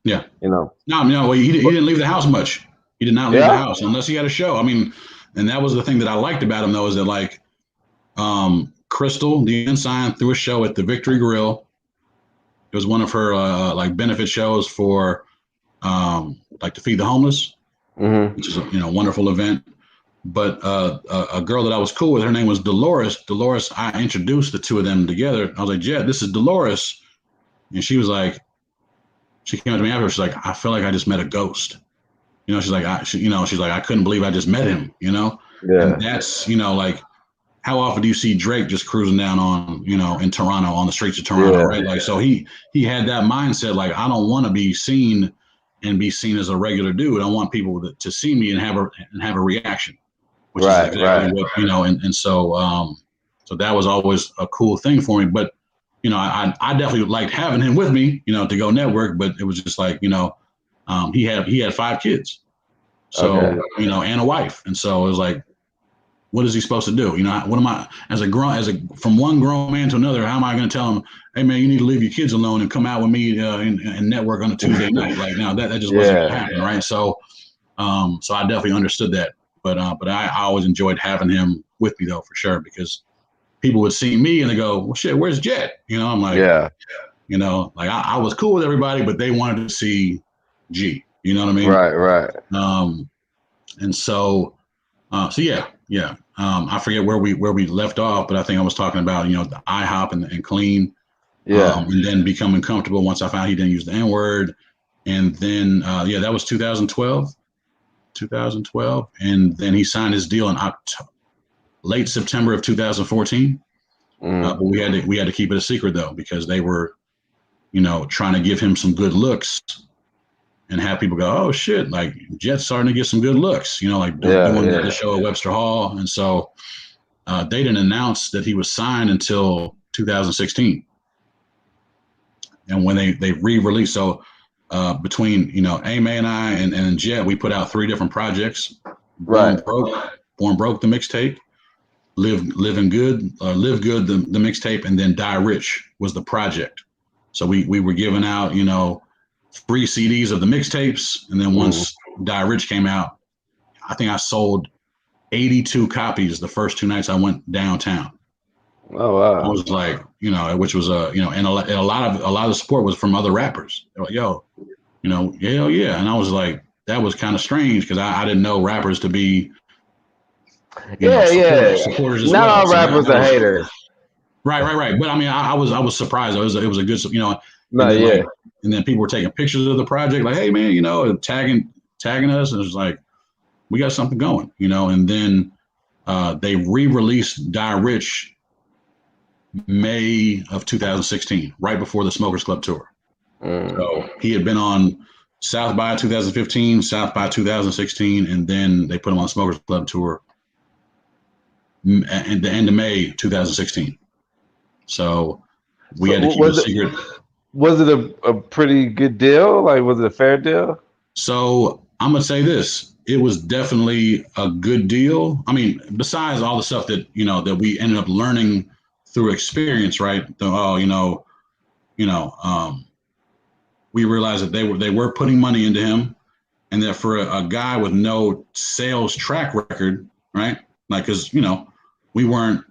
yeah. You know. No, well, he But, didn't leave the house much. He did not leave the yeah. house unless he had a show. I mean, and that was the thing that I liked about him though, is that like Crystal, the ensign, threw a show at the Victory Grill. It was one of her like benefit shows for like to feed the homeless, Hmm. which is a wonderful event. But a girl that I was cool with, her name was Dolores. Dolores, I introduced the two of them together. I was like, Jed, this is Dolores, and she was like, she came up to me after. She's like, I feel like I just met a ghost. You know, she's like, she's like, I couldn't believe I just met him. You know, and Yeah. that's like how often do you see Drake just cruising down on, in Toronto, on the streets of Toronto, Yeah. right? Like, so he had that mindset, like, I don't want to be seen as a regular dude. I want people to see me and have a reaction. which is Right, exactly right. what, and so that was always a cool thing for me. But, I definitely liked having him with me, to go network, but it was just like, he had 5 kids. Okay. So, and a wife. And so it was like, what is he supposed to do? What am I, from one grown man to another, how am I going to tell him, hey man, you need to leave your kids alone and come out with me and network on a Tuesday night? Like, now that just wasn't going to Yeah. happen. Right. So I definitely understood that, but I always enjoyed having him with me though, for sure, because people would see me and they go, well, shit, where's Jet? I'm like, Yeah. like I was cool with everybody, but they wanted to see G, you know what I mean? Right, right. And so yeah, yeah. I forget where we left off, but I think I was talking about, the IHOP and clean, Yeah. and then becoming comfortable once I found he didn't use the N word. And then, yeah, that was 2012, and then he signed his deal in late September of 2014. Mm. But we had to keep it a secret though, because they were, trying to give him some good looks and have people go, oh shit, like Jet's starting to get some good looks, like Yeah, doing the yeah. show at Webster Hall. And so they didn't announce that he was signed until 2016. And when they re-released, so between Ame and I and Jet, we put out 3 different projects: Right. Born Broke, the mixtape; Living Good, Live Good, the mixtape; and then Die Rich was the project. So we were giving out 3 CDs of the mixtapes, and then Mm. once Die Rich came out, I think I sold 82 copies the first 2 nights I went downtown. Oh I wow. was like, which was and a lot of the support was from other rappers. They're like, yo, hell yeah. And I was like, that was kind of strange because I didn't know rappers to be, Yeah, yeah. supporters as Not well. all So rappers that are was haters. right. But I mean, I was surprised. It was a good, and No, then yeah. people were taking pictures of the project, like, hey man, and tagging us, and it was like, we got something going, and then they re-released Die Rich May of 2016, right before the Smokers Club tour. Mm. So he had been on South by 2015, South by 2016, and then they put him on Smokers Club tour at the end of May 2016. So we So had to keep it secret. was it a pretty good deal? Like was it a fair deal? So I'm gonna say this: it was definitely a good deal. I mean, besides all the stuff that that we ended up learning through experience, right? You know, um, we realized that they were putting money into him, and that for a guy with no sales track record, right? Like, because we weren't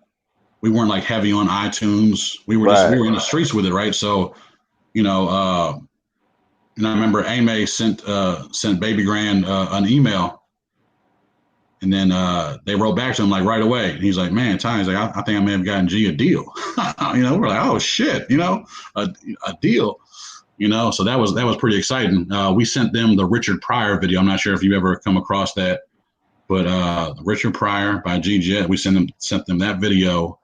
like heavy on iTunes. We Right. were in the streets with it, right? So you know, uh, and I remember Ame sent Baby Grand an email, and then they wrote back to him like right away. And he's like, "Man, Ty," he's like, I think I may have gotten G a deal." We're like, "Oh shit," a deal. So that was pretty exciting. We sent them the Richard Pryor video. I'm not sure if you ever come across that, but Richard Pryor by G Jet. We sent them that video.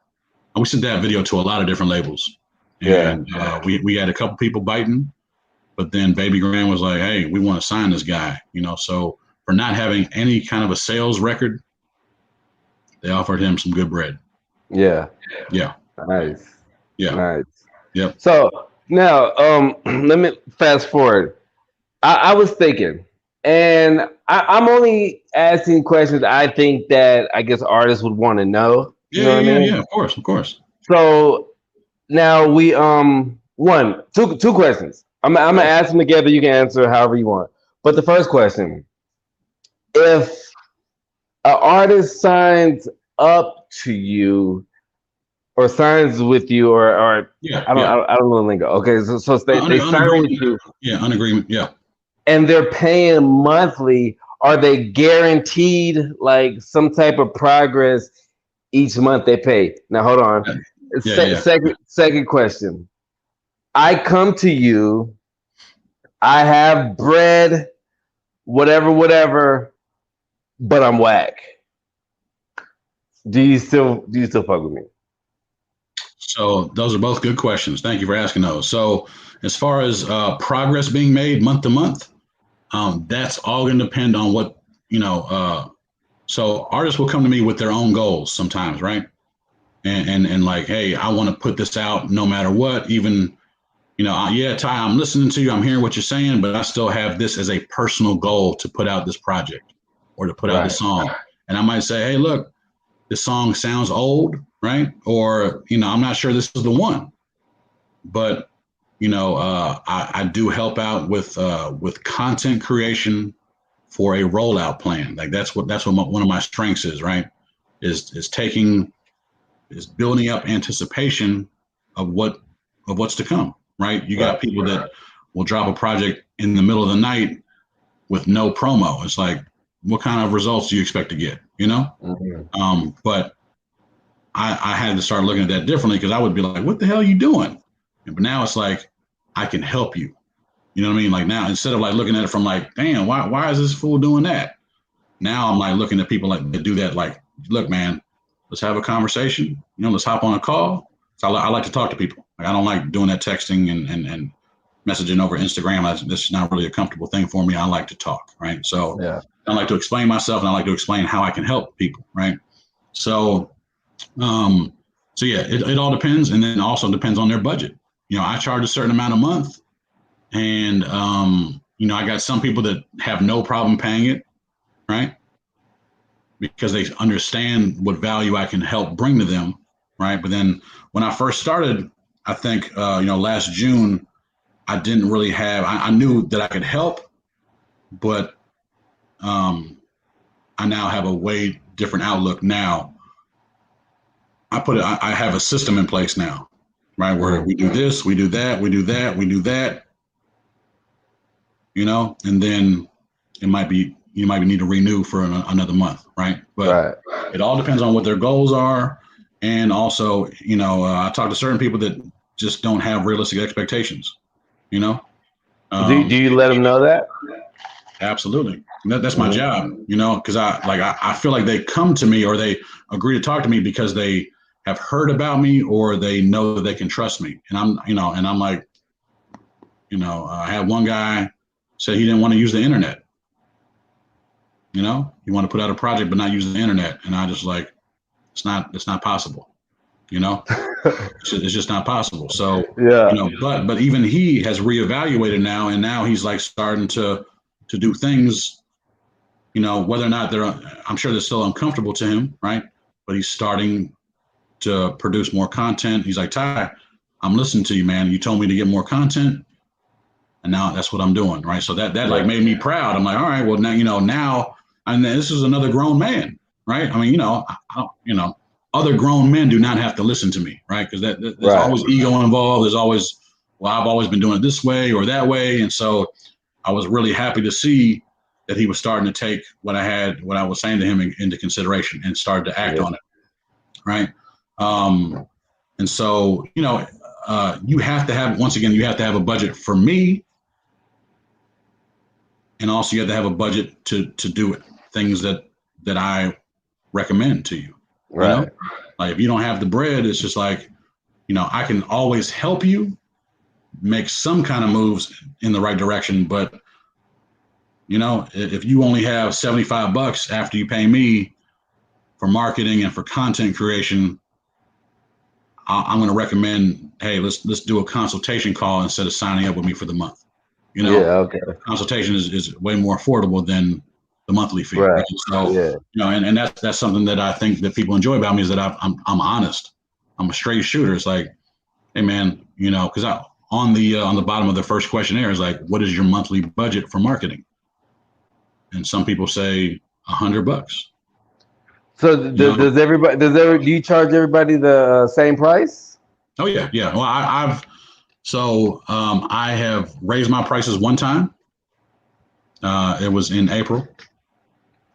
And we sent that video to a lot of different labels, Yeah. and we had a couple people biting, but then Baby Grand was like, "Hey, we want to sign this guy." So for not having any kind of a sales record, they offered him some good bread. Yeah. Yeah, Nice. yeah, Nice. yep, So now let me fast forward. I was thinking, and I'm only asking questions I think that I guess artists would want to know. You yeah, know what I yeah, yeah, mean? yeah. Of course, of course. So now we two questions. I'm gonna ask them together. You can answer however you want. But the first question: if an artist signs up to you or signs with you, or Yeah, yeah. I don't know the lingo. Okay, so Under they under sign with agreement. you Yeah, under agreement. Yeah. and they're paying monthly. Are they guaranteed like some type of progress each month they pay? Now hold on. Yeah, yeah. Second question. I come to you. I have bread, whatever, but I'm whack. Do you still fuck with me? So those are both good questions. Thank you for asking those. So as far as progress being made month to month, that's all going to depend on what you know. So artists will come to me with their own goals sometimes, right? And like, hey, I want to put this out no matter what. Even, yeah, Ty, I'm listening to you. I'm hearing what you're saying, but I still have this as a personal goal to put out this project or to put out this Right. song. And I might say, hey, look, this song sounds old, right? Or, I'm not sure this is the one, but I do help out with content creation for a rollout plan. Like that's what one of my strengths is, right? Is building up anticipation of what's to come, right? You got Right. people that will drop a project in the middle of the night with no promo. It's like, what kind of results do you expect to get? Mhm. But I had to start looking at that differently because I would be like, what the hell are you doing? But now it's like, I can help you. You know what I mean? Like now, instead of like looking at it from like, damn, why is this fool doing that? Now I'm like looking at people like that do that. Like, look, man, let's have a conversation. Let's hop on a call. So I like to talk to people. Like, I don't like doing that texting and messaging over Instagram. This is not really a comfortable thing for me. I like to talk, right? So Yeah. I like to explain myself and I like to explain how I can help people, right? So, um, so yeah, it all depends, and then also depends on their budget. I charge a certain amount a month, and I got some people that have no problem paying it, right? Because they understand what value I can help bring to them, right? But then when I first started, I think last June, I didn't really have. I knew that I could help, but um, I now have a way different outlook now. I have a system in place now, right? Where Mhm. we do this, we do that, we do that, we do that, and then you might need to renew for another month, right? But Right. it all depends on what their goals are, and also, I talk to certain people that just don't have realistic expectations. You know, Do um, you let them know that? absolutely. That's my Mhm. job. Because I feel like they come to me or they agree to talk to me because they have heard about me or they know that they can trust me, and I'm like, I had one guy say he didn't want to use the internet. You want to put out a project but not use the internet, and I just like, it's not possible. You know, it's just not possible. So, Yeah. but even he has reevaluated now, and now he's like starting to do things. Whether or not I'm sure they're still uncomfortable to him, right? But he's starting to produce more content. He's like, Ty, I'm listening to you, man. You told me to get more content, and now that's what I'm doing, right? So that like Yeah. made me proud. I'm like, all right, well now, and this is another grown man, right? I mean, I don't, other grown men do not have to listen to me, right? Because there's Right. always ego involved. There's always, well, I've always been doing it this way or that way, and so I was really happy to see that he was starting to take what I was saying to him into consideration and started to act Yeah. on it, right? Um, and so, you have to have, once again, you have to have a budget for me, and also you have to have a budget to do it. Things that I recommend to you. You know, Right. like if you don't have the bread, it's just like, I can always help you make some kind of moves in the right direction, but if you only have $75 after you pay me for marketing and for content creation, I'm going to recommend, hey, let's do a consultation call instead of signing up with me for the month. You know, Yeah. Okay. consultation is way more affordable than the monthly fee, Right. right? So, Yeah. and that's something that I think that people enjoy about me is that I'm honest. I'm a straight shooter. It's like, hey man, because on the bottom of the first questionnaire is like, what is your monthly budget for marketing? And some people say $100. So You know, do you charge everybody the same price? oh yeah, yeah. Well, I have raised my prices one time. It was in April,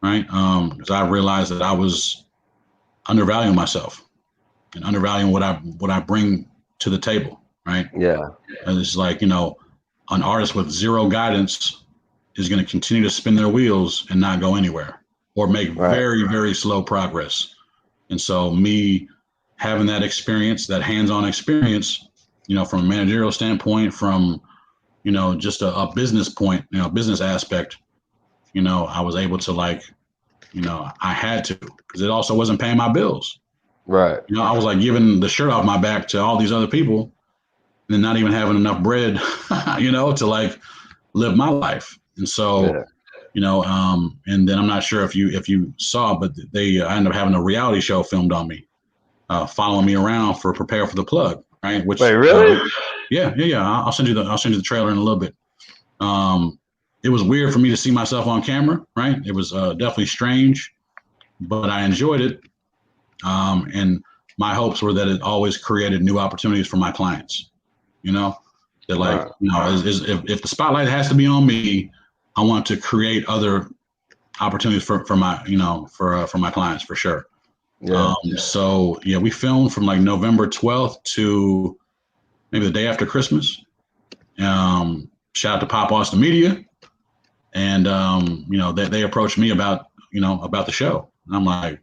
right? Because I realized that I was undervaluing myself and undervaluing what I bring to the table, right? Yeah. And it's like, an artist with zero guidance is going to continue to spin their wheels and not go anywhere or make Right. very, very slow progress. And so me having that experience, that hands-on experience, from a managerial standpoint, from, just a business point, business aspect, I was able to like I had to, because it also wasn't paying my bills. Right. I was like giving the shirt off my back to all these other people, and then not even having enough bread, to like live my life. And so, Yeah. and then I'm not sure if you saw, but I ended up having a reality show filmed on me, following me around for Prepare for the Plug, right? Wait, Which, really? yeah. I'll send you the trailer in a little bit. It was weird for me to see myself on camera, right? It was definitely strange, but I enjoyed it. And my hopes were that it always created new opportunities for my clients. That like, Right. if the spotlight has to be on me, I want to create other opportunities for my, for my clients for sure. Yeah. So yeah, we filmed from like November 12th to maybe the day after Christmas. Shout out to Pop Austin Media. And, they approached me about the show. And I'm like,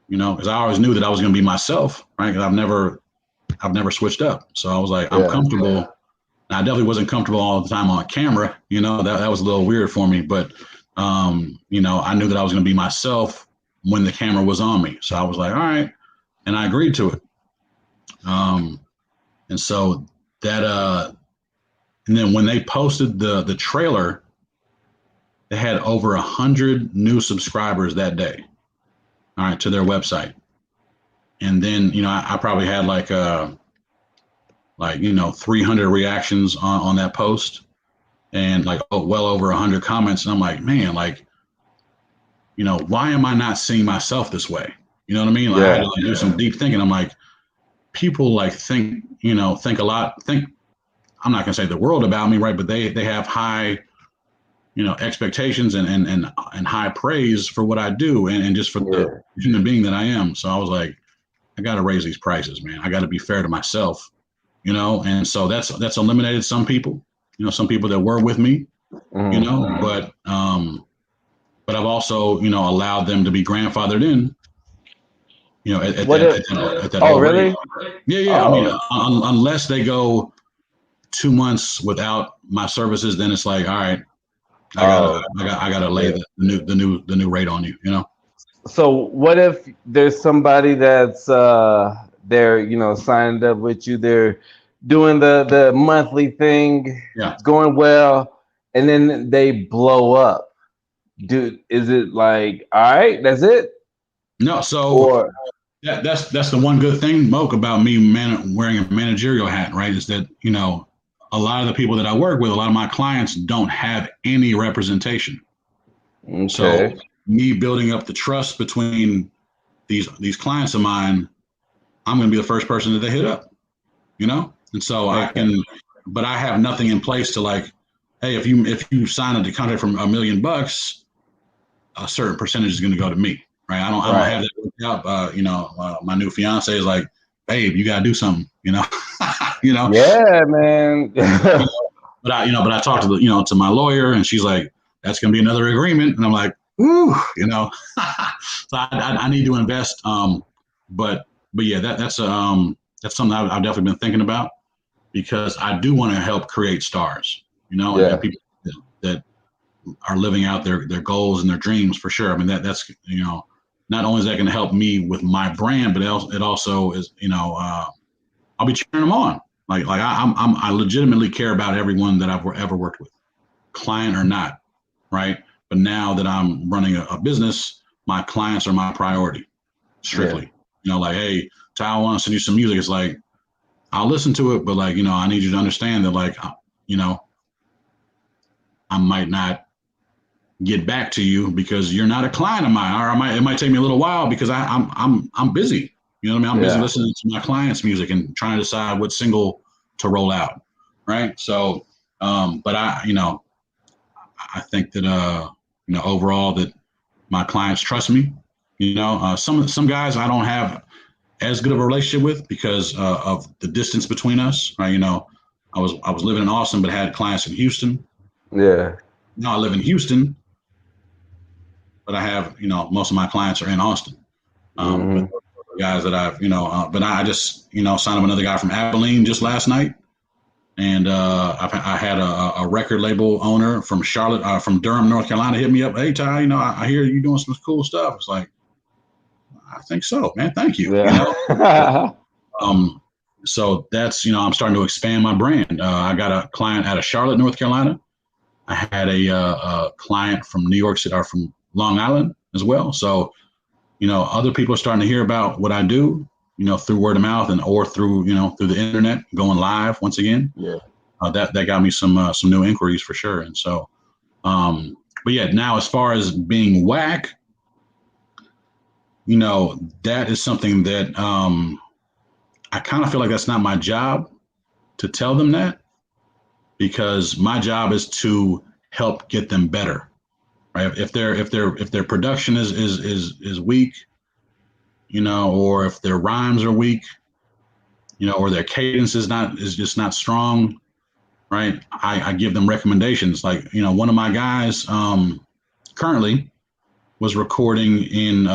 because I always knew that I was going to be myself, right? Because I've never switched up. So I was like, I'm Yeah. comfortable. I definitely wasn't comfortable all the time on camera. That was a little weird for me, but I knew that I was going to be myself when the camera was on me. So I was like, all right, and I agreed to it. And so that, and then when they posted the trailer, they had over 100 new subscribers that day. All right, to their website. And then, I probably had like 300 reactions on that post, and like well over 100 comments. And I'm like, man, like, why am I not seeing myself this way? You know what I mean? Like, I had Yeah. to like do some deep thinking. I'm like, people like think a lot. I'm not gonna say the world about me, right? But they have high, expectations and high praise for what I do, and just for the Yeah. human being that I am. So I was like, I got to raise these prices, man. I got to be fair to myself, And so that's eliminated some people, some people that were with me, Mm-hmm. but I've also, allowed them to be grandfathered in, at What that if? at that Oh, low rate. really? Yeah. I mean, Oh, unless they go 2 months without my services, then it's like, all right, oh. I gotta lay Yeah. the new rate on you, So what if there's somebody that's they're signed up with you, they're doing the monthly thing, Yeah. it's going well, and then they blow up. Dude, is it like, all right, that's it? No, so Or that's the one good thing, Moke, about me wearing a managerial hat, right? Is that a lot of the people that I work with, a lot of my clients don't have any representation. So okay. me building up the trust between these clients of mine, I'm going to be the first person that they hit up, And so I Okay. can, but I have nothing in place to like, hey, if you sign a contract for $1 million, a certain percentage is going to go to me, right? I don't Right. have that worked out. My new fiance is like, babe, you got to do something, you know. Yeah, man. But I talked to to my lawyer, and she's like, that's going to be another agreement, and I'm like, ooh, so I need to invest. But yeah, that's something I've definitely been thinking about, because I do want to help create stars, and Yeah. people that are living out their goals and their dreams for sure. I mean, that's not only is that going to help me with my brand, but it also is, I'll be cheering them on. Like I legitimately care about everyone that I've ever worked with, client or not, right? But now that I'm running a business, my clients are my priority, Yeah. strictly. Like, hey, Ty, I want to send you some music. It's like, I'll listen to it, but like, I need you to understand that, like, you know, I might not get back to you because you're not a client of mine, or it might take me a little while because I'm busy. You know what I mean? I'm busy Yeah. listening to my clients' music and trying to decide what single to roll out, right? So, but I think that overall that my clients trust me. Some guys I don't have as good of a relationship with because of the distance between us. Right? I was living in Austin, but had clients in Houston. Yeah. Now I live in Houston, but I have, most of my clients are in Austin. But Hmm. guys that I've, but I just, signed up another guy from Abilene just last night. And I had a record label owner from Charlotte, from Durham, North Carolina, hit me up. Hey, Ty, I hear you doing some cool stuff. It's like, I think so, man. Thank you. Yeah. Um, so that's, I'm starting to expand my brand. I got a client out of Charlotte, North Carolina. I had a client from New York City or from Long Island as well. So, other people are starting to hear about what I do, through word of mouth or through, through the internet, going live once again. Yeah. That got me some new inquiries for sure. And so, but yeah, now as far as being whack, that is something that I kind of feel like that's not my job to tell them that, because my job is to help get them better. Right? If their production is weak, or if their rhymes are weak, or their cadence is just not strong, right? I give them recommendations. Like, one of my guys currently was recording in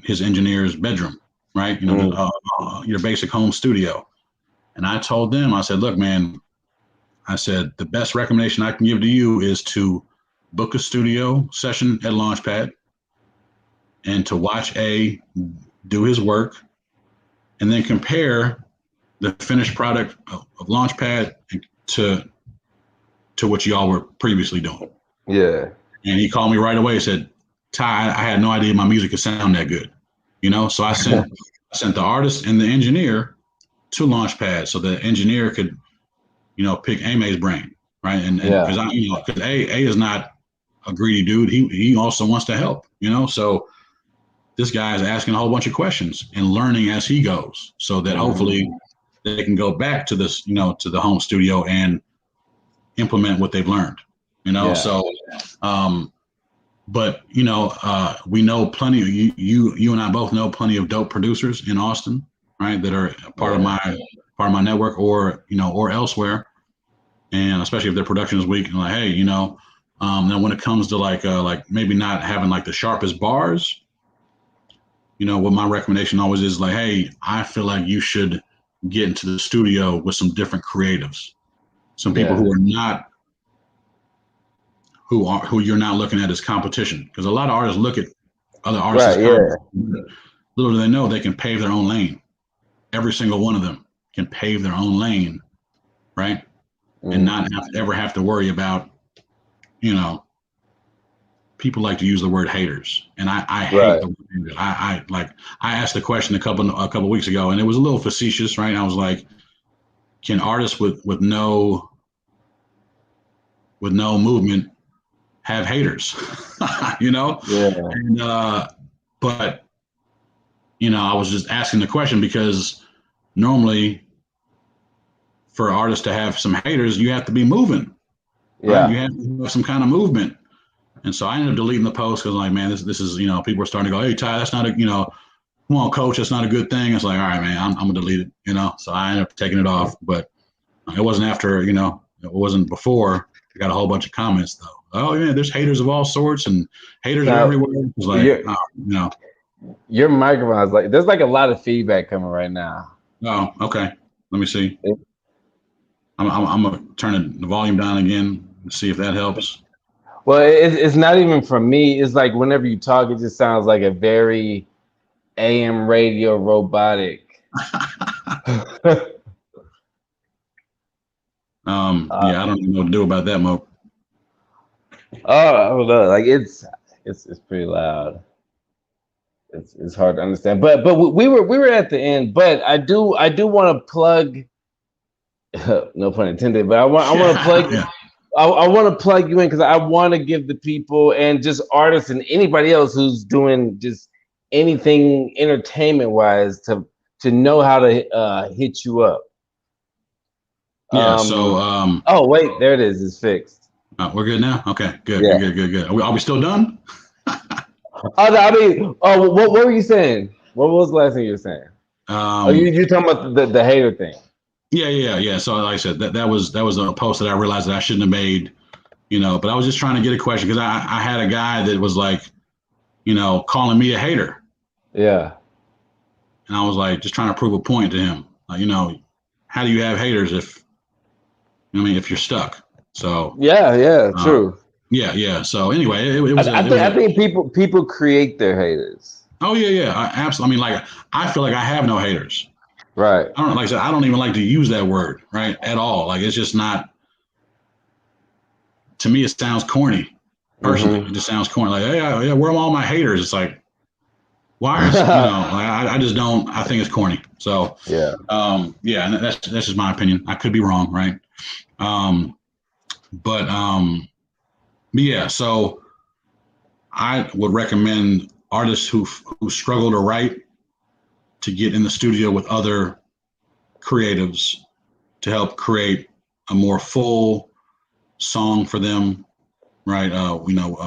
his engineer's bedroom, right? Your basic home studio. And I told them, I said, look, man, I said, the best recommendation I can give to you is to book a studio session at Launchpad and to watch A do his work and then compare the finished product of Launchpad to what y'all were previously doing. Yeah. And he called me right away and said, Ty, I had no idea my music could sound that good. So I sent the artist and the engineer to Launchpad so the engineer could, pick Ame's brain, right? And because because A is not a greedy dude. He also wants to help, so this guy is asking a whole bunch of questions and learning as he goes, so that hopefully they can go back to this, to the home studio and implement what they've learned, So, but we know plenty of you and I both know plenty of dope producers in Austin, right? That are part of my network or elsewhere, and especially if their production is weak and like, hey, then when it comes to like maybe not having like the sharpest bars, what my recommendation always is like, hey, I feel like you should get into the studio with some different creatives, some people who are not who you're not looking at as competition, because a lot of artists look at other artists as competition. Little do they know they can pave their own lane. Every single one of them can pave their own lane, right? And not ever have to worry about, people like to use the word haters, and I hate the word haters. I asked the question a couple weeks ago, and it was a little facetious, right? I was like, can artists with no movement have haters? Yeah. And but I was just asking the question because normally for artists to have some haters, you have to be moving. Yeah. Right? You have to have some kind of movement. And so I ended up deleting the post because, like, man, this is, people are starting to go, hey, Ty, that's not a, come on, coach, that's not a good thing. It's like, all right, man, I'm going to delete it, So I ended up taking it off. But it wasn't after, it wasn't before. I got a whole bunch of comments, though. Oh, yeah, there's haters of all sorts and haters are everywhere. It's like, Your microphone is like, there's like a lot of feedback coming right now. Oh, okay. Let me see. I'm going to turn the volume down again and see if that helps. Well, it's not even from me. It's like whenever you talk, it just sounds like a very AM radio robotic. Yeah, I don't even know what to do about that, Moke. Oh, I don't know. Like it's pretty loud. It's hard to understand. But we were at the end. But I do want to plug. No pun intended. But I want to plug. Yeah. I want to plug you in because I want to give the people and just artists and anybody else who's doing just anything entertainment wise to know how to hit you up. Yeah. Oh wait, there it is. It's fixed. We're good now. Okay. Good. Yeah. Good. Are we still done? I mean, what were you saying? What was the last thing you were saying? You're talking about the hater thing. Yeah. So like I said, that was a post that I realized that I shouldn't have made, but I was just trying to get a question because I had a guy that was like, calling me a hater. Yeah. And I was like, just trying to prove a point to him. How do you have haters if I mean, if you're stuck. So Yeah, uh, true. yeah. So anyway, it was I a, it think was a. people create their haters. Oh yeah. Absolutely. I mean, like I feel like I have no haters. Right. I don't like I said. I don't even like to use that word, right, at all. Like it's just not. To me, it sounds corny. Personally, Hmm. it just sounds corny. Like, hey, yeah, where are all my haters? It's like, why is like I just don't. I think it's corny. So, Yeah. yeah, and that's just my opinion. I could be wrong, right? Um, but yeah. So I would recommend artists who struggle to write to get in the studio with other creatives to help create a more full song for them, right?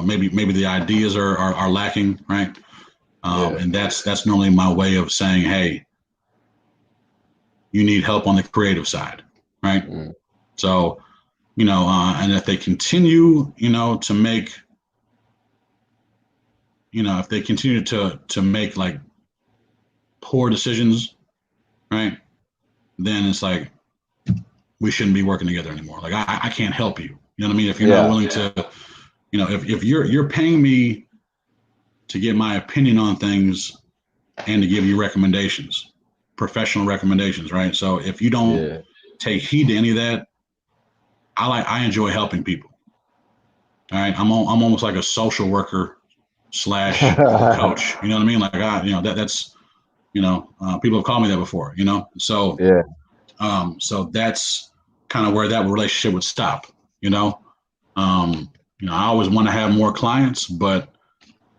Maybe the ideas are lacking, right? Yeah. And that's normally my way of saying, hey, you need help on the creative side, right? Mm. So, and if they continue, to make, if they continue to make like poor decisions, right? Then it's like we shouldn't be working together anymore. Like I can't help you. You know what I mean? If you're not Yeah. willing to, if you're paying me to get my opinion on things and to give you recommendations, professional recommendations, right? So if you don't Yeah. take heed to any of that, I enjoy helping people. All right, I'm almost like a social worker slash coach. You know what I mean? Like that's people have called me that before. So Yeah. so that's kind of where that relationship would stop. You know, um, I always want to have more clients, but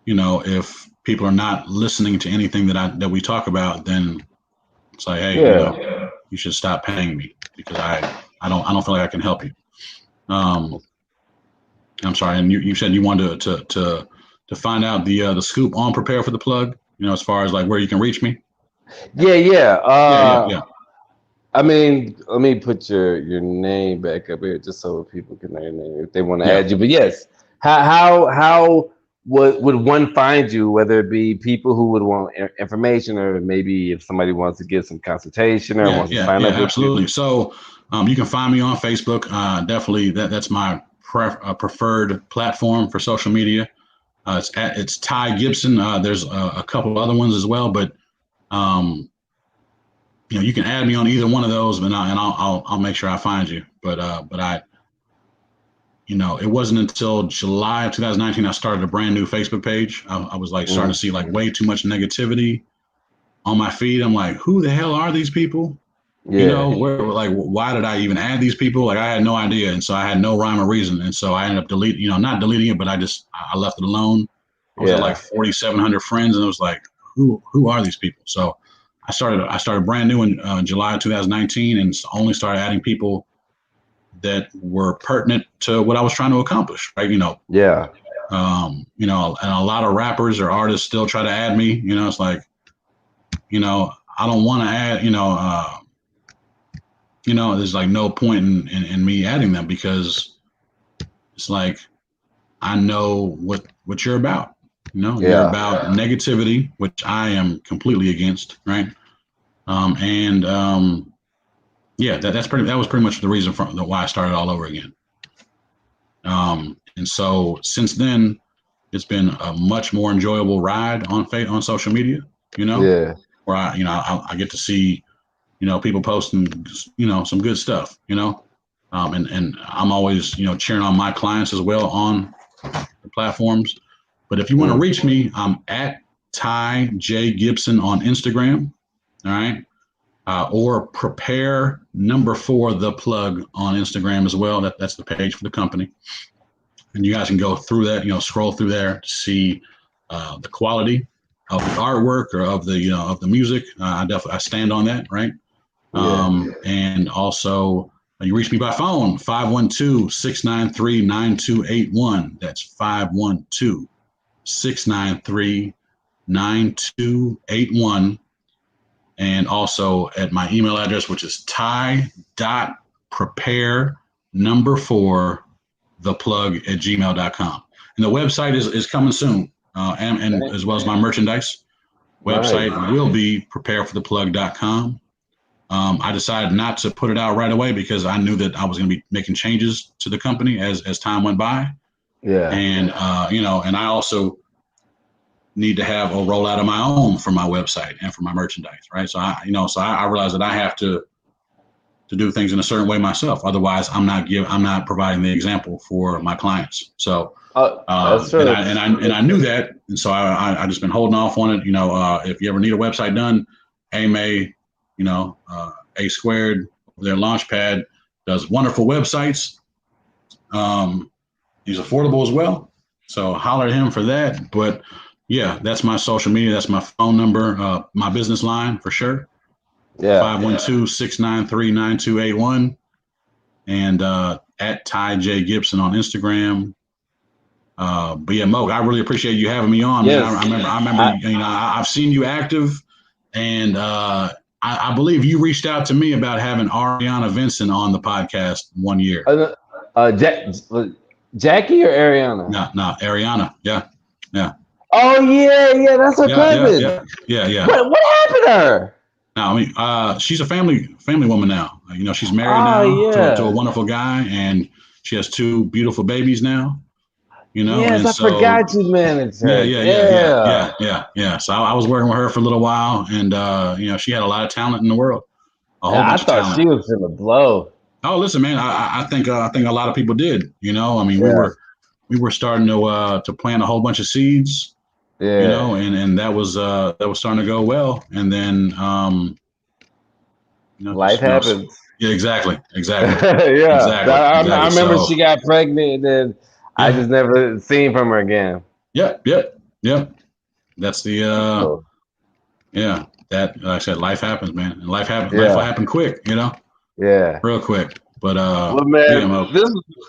if people are not listening to anything that we talk about, then it's like, hey, Yeah. you should stop paying me because I don't feel like I can help you. Um, I'm sorry, and you said you wanted to find out the scoop on prepare for the plug. As far as like where you can reach me. Yeah. Yeah. I mean, let me put your name back up here just so people can know your name if they want to Yeah. add you. But yes, how would one find you? Whether it be people who would want information, or maybe if somebody wants to get some consultation or Yeah, wants to yeah, sign yeah, up with you. absolutely. So you can find me on Facebook. Definitely, that's my preferred platform for social media. It's Ty Gibson. There's a couple of other ones as well, but um, you can add me on either one of those, and I'll make sure I find you. But it wasn't until July of 2019 I started a brand new Facebook page. I was like starting Mm, to see like way too much negativity on my feed. I'm like, who the hell are these people? yeah, Why did I even add these people? Like, I had no idea. And so I had no rhyme or reason. And so I ended up not deleting it, but I left it alone. I was at like yeah, 4,700 friends, and it was like, who are these people? So I started brand new in July of 2019, and only started adding people that were pertinent to what I was trying to accomplish, right? yeah, And a lot of rappers or artists still try to add me. It's like, I don't want to add, there's like no point in me adding them because it's like I know what you're about. You're yeah, about negativity, which I am completely against, right? And yeah, that was pretty much the reason for why I started all over again. And so since then, it's been a much more enjoyable ride on social media. yeah, Where I get to see people posting some good stuff. And I'm always cheering on my clients as well on the platforms. But if you want to mm, reach me, I'm at Ty J Gibson on Instagram. All right. Or prepare number 4 the plug on Instagram as well. That's the page for the company, and you guys can go through that. Scroll through there to see the quality of the artwork or of the music. I stand on that, right? yeah. And also, you reach me by phone, 512-693-9281. That's 512-693-9281. And also at my email address, which is ty.prepare number 4 the plug at gmail.com. And the website is coming soon, and as well as my merchandise. Nice. Website will be preparefortheplug.com. I decided not to put it out right away because I knew that I was going to be making changes to the company as time went by. Yeah. And, and I also need to have a rollout of my own for my website and for my merchandise. Right. So I realized that I have to do things in a certain way myself. Otherwise, I'm not providing the example for my clients. So, That's and true. I knew that, and so I just been holding off on it. If you ever need a website done, AMA, A Squared, their Launchpad does wonderful websites. He's affordable as well, so holler at him for that. But yeah, that's my social media. That's my phone number, my business line for sure. Yeah. 512-693-9281, and at Ty J Gibson on Instagram. But yeah, Moke, I really appreciate you having me on, man. Yes. I remember, I've seen you active, and I believe you reached out to me about having Ariana Vincent on the podcast one year. Jackie or Ariana? No, Ariana. Yeah. Oh yeah, that's her cousin. Yeah. What happened to her? No, I mean, she's a family woman now. She's married Oh now yeah. to a wonderful guy, and she has 2 beautiful babies now. Yes, and I so forgot you managed her. yeah. So I was working with her for a little while, and she had a lot of talent in the world, a whole bunch I of thought talent. she was gonna blow. Oh, listen, man, I think a lot of people did. I mean, Yeah. we were starting to plant a whole bunch of seeds. Yeah. And that was starting to go well, and then Life happens. Yeah, exactly. Yeah. I remember So she got pregnant, and I yeah, just never seen from her again. yep. That's the Cool. yeah. That like I said, life happens, man, and life happens. Yeah. Life will happen quick, Yeah. real quick. But Well, man,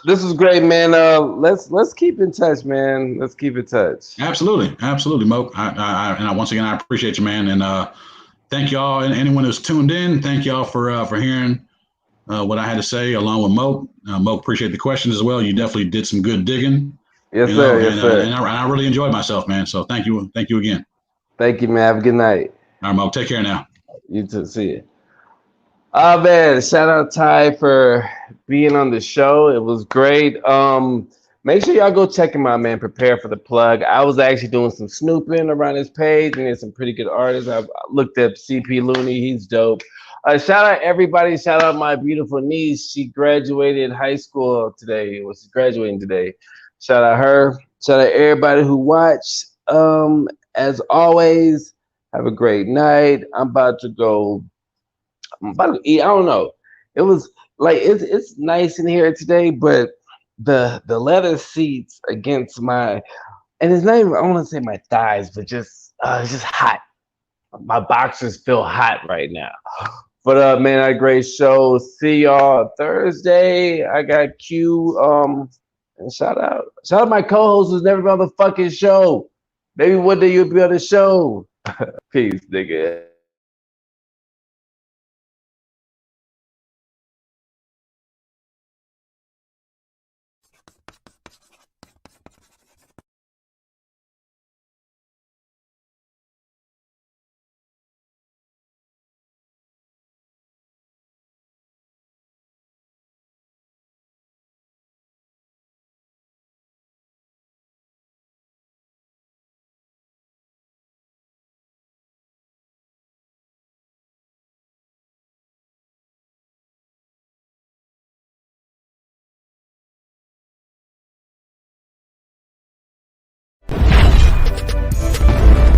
this is great, man. Let's keep in touch, man. Let's keep in touch. Absolutely, Moke. And once again, I appreciate you, man, and thank y'all and anyone who's tuned in. Thank y'all for hearing what I had to say, along with Moke. Moke, appreciate the questions as well. You definitely did some good digging. Yes, sir. Yes, sir. And I really enjoyed myself, man. So thank you again. Thank you, man. Have a good night. All right, Moke, take care now. You too. See you. Oh man, shout out Ty for being on the show. It was great. Make sure y'all go check him out, man. Prepare for the plug. I was actually doing some snooping around his page, and there's some pretty good artists. I looked up CP Looney. He's dope. Shout out everybody. Shout out my beautiful niece. She graduated high school today. She's graduating today. Shout out her. Shout out everybody who watched. As always, have a great night. I'm about to eat. I don't know. It was like it's nice in here today, but the leather seats against my, and it's not even, I want to say my thighs, but just it's just hot. My boxers feel hot right now. But man, I had a great show. See y'all Thursday. I got Q. And shout out my co-host who's never been on the fucking show. Maybe one day you'll be on the show. Peace, nigga.